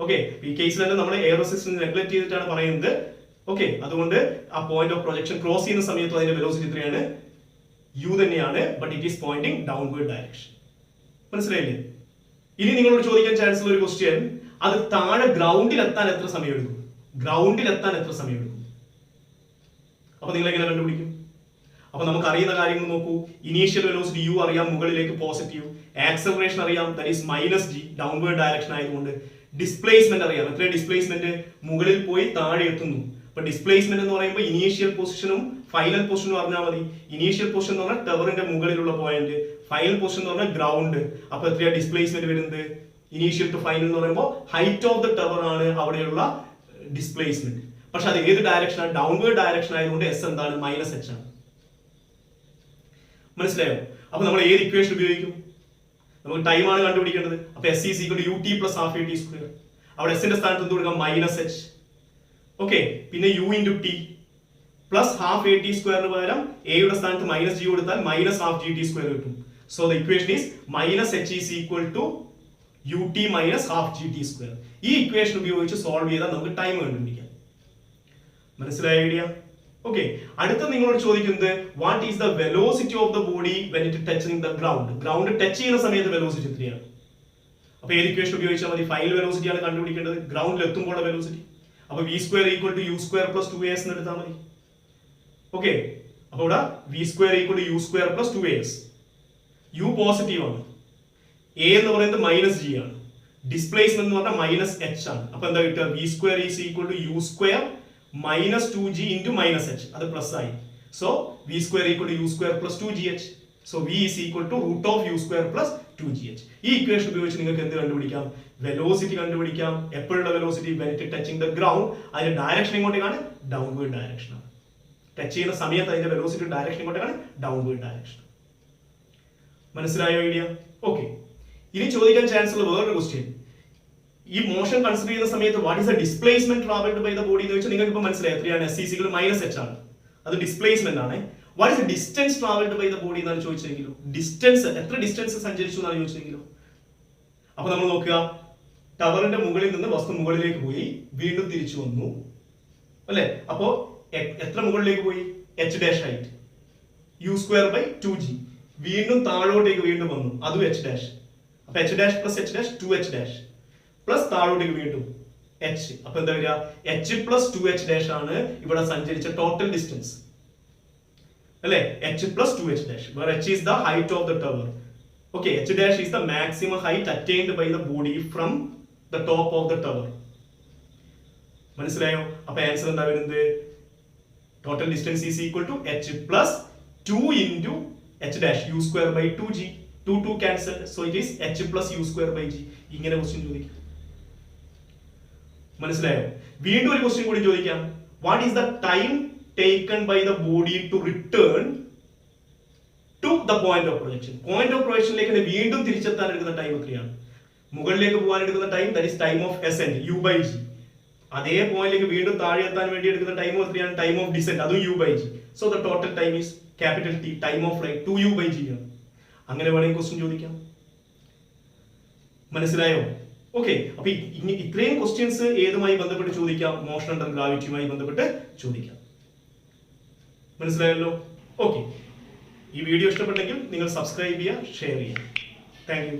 ഓക്കെ, ഈ കേസിൽ തന്നെ നമ്മൾ എയർ റെസിസ്റ്റൻസ് നെഗ്ലക്ട് ചെയ്തിട്ടാണ് പറയുന്നത്. ഓക്കെ, അതുകൊണ്ട് ആ പോയിന്റ് ഓഫ് പ്രൊജക്ഷൻ ക്രോസ് ചെയ്യുന്ന സമയത്ത് അതിന്റെ വെലോസിറ്റി എത്രയാണ്? u തന്നെയാണ്. But it is pointing downward direction. മനസ്സിലായില്ലേ? ഇനി നിങ്ങളോട് ചോദിക്കാൻ ചാൻസ് ഉള്ള ഒരു ക്വസ്റ്റ്യൻ, അത് താഴെ ഗ്രൗണ്ടിൽ എത്താൻ എത്ര സമയം എടുക്കും? ഗ്രൗണ്ടിൽ എത്താൻ എത്ര സമയം എടുക്കും? അപ്പൊ നിങ്ങൾ എങ്ങനെ കണ്ടുപിടിക്കും? അപ്പൊ നമുക്ക് അറിയുന്ന കാര്യങ്ങൾ നോക്കൂ. ഇനീഷ്യൽ വെലോസിറ്റി u അറിയാം, മുകളിലേക്ക് പോസിറ്റീവ്. ആക്സലറേഷൻ അറിയാം, that is -g, downward direction ആയതുകൊണ്ട്. ഡിസ്പ്ലേസ്മെന്റ് അറിയാം. എത്ര ഡിസ്പ്ലേസ്മെന്റ്? മുകളിൽ പോയി താഴെ എത്തുന്നു. അപ്പൊ ഡിസ്പ്ലേസ്മെന്റ് എന്ന് പറയുമ്പോൾ ഇനീഷ്യൽ പൊസിഷനും ഫൈനൽ പൊസിഷനും അറിഞ്ഞാൽ മതി. ഇനീഷ്യൽ പൊസിഷൻ എന്ന് പറഞ്ഞാൽ ടവറിന്റെ മുകളിലുള്ള പോയിന്റ്, ഫൈനൽ പൊസിഷൻ എന്ന് പറഞ്ഞാൽ ഗ്രൗണ്ട്. അപ്പൊ എത്രയാ ഡിസ്പ്ലേസ്മെന്റ് വരുന്നത്? ഇനീഷ്യൽ ടു ഫൈനൽ എന്ന് പറയുമ്പോൾ ഹൈറ്റ് ഓഫ് ദ ടവർ ആണ് അവിടെയുള്ള ഡിസ്പ്ലേസ്മെന്റ്. പക്ഷെ അത് ഏത് ഡയറക്ഷൻ ആണ്? ഡൗൺവേർഡ് ഡയറക്ഷൻ ആയതുകൊണ്ട് s എന്താണ്? -h ആണ്. മനസ്സിലായോ? അപ്പൊ നമ്മൾ ഏത് ഇക്വേഷൻ ഉപയോഗിക്കും? നമുക്ക് ടൈം ആണ് കണ്ടുപിടിക്കേണ്ടത്. അപ്പൊ s = ut + ½ at². അവിടെ s ന്റെ സ്ഥാനത്ത് എന്ത് കൊടുക്കാം? -h. ഓക്കെ, പിന്നെ u × t + ½ at² പകരം a യുടെ സ്ഥാനത്ത് -g കൊടുത്താൽ -12 gt² കിട്ടും. So the equation is -h = ut minus half gt square. ഈ ഇക്വേഷൻ ഉപയോഗിച്ച് സോൾവ് ചെയ്താൽ നമുക്ക് ടൈം കണ്ടുപിടിക്കാം. മനസ്സിലായ ഐഡിയ? ഓക്കെ. അടുത്ത നിങ്ങളോട് ചോദിക്കുന്നത് what is the velocity of the body when it touching the ground. Ground touch ചെയ്യുന്ന സമയത്ത് വെലോസിറ്റി എത്രയാണ്? അപ്പൊ ഏത് ഇക്വേഷൻ ഉപയോഗിച്ചാൽ മതി? ഫൈനൽ വെലോസിറ്റി ആണ് കണ്ടുപിടിക്കേണ്ടത്, ഗ്രൗണ്ടിൽ എത്തുമ്പോൾ വെലോസിറ്റി. അപ്പൊ v square equal to u square plus 2as എന്ന് എടുത്താൽ മതി. ഓക്കെ. അപ്പൊ ഇവിടെ v square equal to u square plus 2as. U positive ആണ്, a എന്ന് പറയുന്നത് മൈനസ് ജി ആണ്, ഡിസ്പ്ലേസ്മെന്റ് എന്ന് പറഞ്ഞാൽ മൈനസ് എച്ച് ആണ്. അപ്പൊ എന്താ കിട്ടുക? v square is equal to u square minus 2g into minus h. അത് പ്ലസ് ആയി. So v square equal to u square plus 2gh. So v is equal to root of u square plus 2gh. ഈ equation ഉപയോഗിച്ച് നിങ്ങൾക്ക് എന്ത് കണ്ടുപിടിക്കാം? Velocity കണ്ടുപിടിക്കാം. എപ്പോഴുള്ള velocity? When it touching the ground. അതിന്റെ ഡയറക്ഷൻ എങ്ങോട്ടേക്കാണ്? ഡൗൺവേർഡ് ഡയറക്ഷൻ ആണ്. ടച്ച് ചെയ്യുന്ന സമയത്ത് അതിന്റെ വെലോസിറ്റി ഡയറക്ഷൻ എങ്ങോട്ടേക്കാണ്? Downward direction. മനസ്സിലായോ ഐഡിയ? ഓക്കെ. ഇനി ചോദിക്കാൻ ചാൻസ് ഉള്ള വേറൊരു ക്വസ്റ്റ്യൻ, ഈ മോഷൻ കൺസിഡർ ചെയ്യുന്ന സമയത്ത് what is the displacement travelled by the body എന്ന് വെച്ചാൽ നിങ്ങൾക്ക് ഇപ്പൊ മനസ്സിലായി എത്രയാണ്? s മൈനസ് എച്ച് ആണ്, അത് ഡിസ്പ്ലേസ്മെന്റ് ആണ്. What is the distance travelled by the body എന്നാണ് ചോദിച്ചെങ്കിലോ, ഡിസ്റ്റൻസ് എത്ര ഡിസ്റ്റൻസ് സഞ്ചരിച്ചു എന്നാണ് ചോദിച്ചെങ്കിലോ. അപ്പൊ നമ്മൾ നോക്കുക, ടവറിന്റെ മുകളിൽ നിന്ന് വസ്തു മുകളിലേക്ക് പോയി, വീണ്ടും തിരിച്ചു വന്നു അല്ലെ. അപ്പോ എത്ര മുകളിലേക്ക് പോയി? h dash height u square by 2g. വീണ്ടും താഴോട്ടേക്ക് വീണ്ടും വന്നു, അതും h ഡാഷ്. അപ്പൊ h dash plus h dash 2h dash plus താഴോട്ടേക്ക് വീണ്ടും h. അപ്പൊ എന്താ വരിക? h പ്ലസ് 2h ഡാഷ് ആണ് ഇവിടെ സഞ്ചരിച്ച ടോട്ടൽ ഡിസ്റ്റൻസ് അല്ലെ. h plus 2h dash, where h is the height of the tower. Okay, h dash is the maximum height attained by the body from the top of the tower. മനസ്സിലായോ? അപ്പൊ answer എന്താ വരുന്നത്? Total distance is equal to h plus 2 into h dash u square by 2g. 2 cancel, so it is h plus u square by g. ഇങ്ങനെ question ചോദിക്കാം. മനസ്സിലായോ? വീണ്ടും ഒരു question കൂടി ചോദിക്കാം. What is the time taken by the body to return to the point of projection. Point of പ്രൊജക്ഷനിലേക്ക് വീണ്ടും തിരിച്ചെത്താൻ എടുക്കുന്ന ടൈം എത്രയാണ്? മുകളിലേക്ക് പോകാൻ എടുക്കുന്ന time, that is time of ascent u by g. അതേ പോയിന്റിലേക്ക് വീണ്ടും താഴെ എത്താൻ വേണ്ടി എടുക്കുന്ന ടൈം എത്രയാണ്? ടൈം ഓഫ് ഡിസെന്റ്, അതും u by g. So the total time is capital T, time of flight 2u by g ആണ്. അങ്ങനെ വേണമെങ്കിൽ ക്വസ്റ്റ്യൻ ചോദിക്കാം. മനസ്സിലായോ? ഓക്കെ. അപ്പൊ ഇത്രയും ക്വസ്റ്റ്യൻസ് ഏതുമായി ബന്ധപ്പെട്ട് ചോദിക്കാം? മോഷൻ അണ്ടർ ഗ്രാവിറ്റിയുമായി ബന്ധപ്പെട്ട് ചോദിക്കാം. മനസ്സിലായല്ലോ? ഓക്കെ. ഈ വീഡിയോ ഇഷ്ടപ്പെട്ടെങ്കിൽ നിങ്ങൾ സബ്സ്ക്രൈബ് ചെയ്യുക, ഷെയർ ചെയ്യുക. Thank you.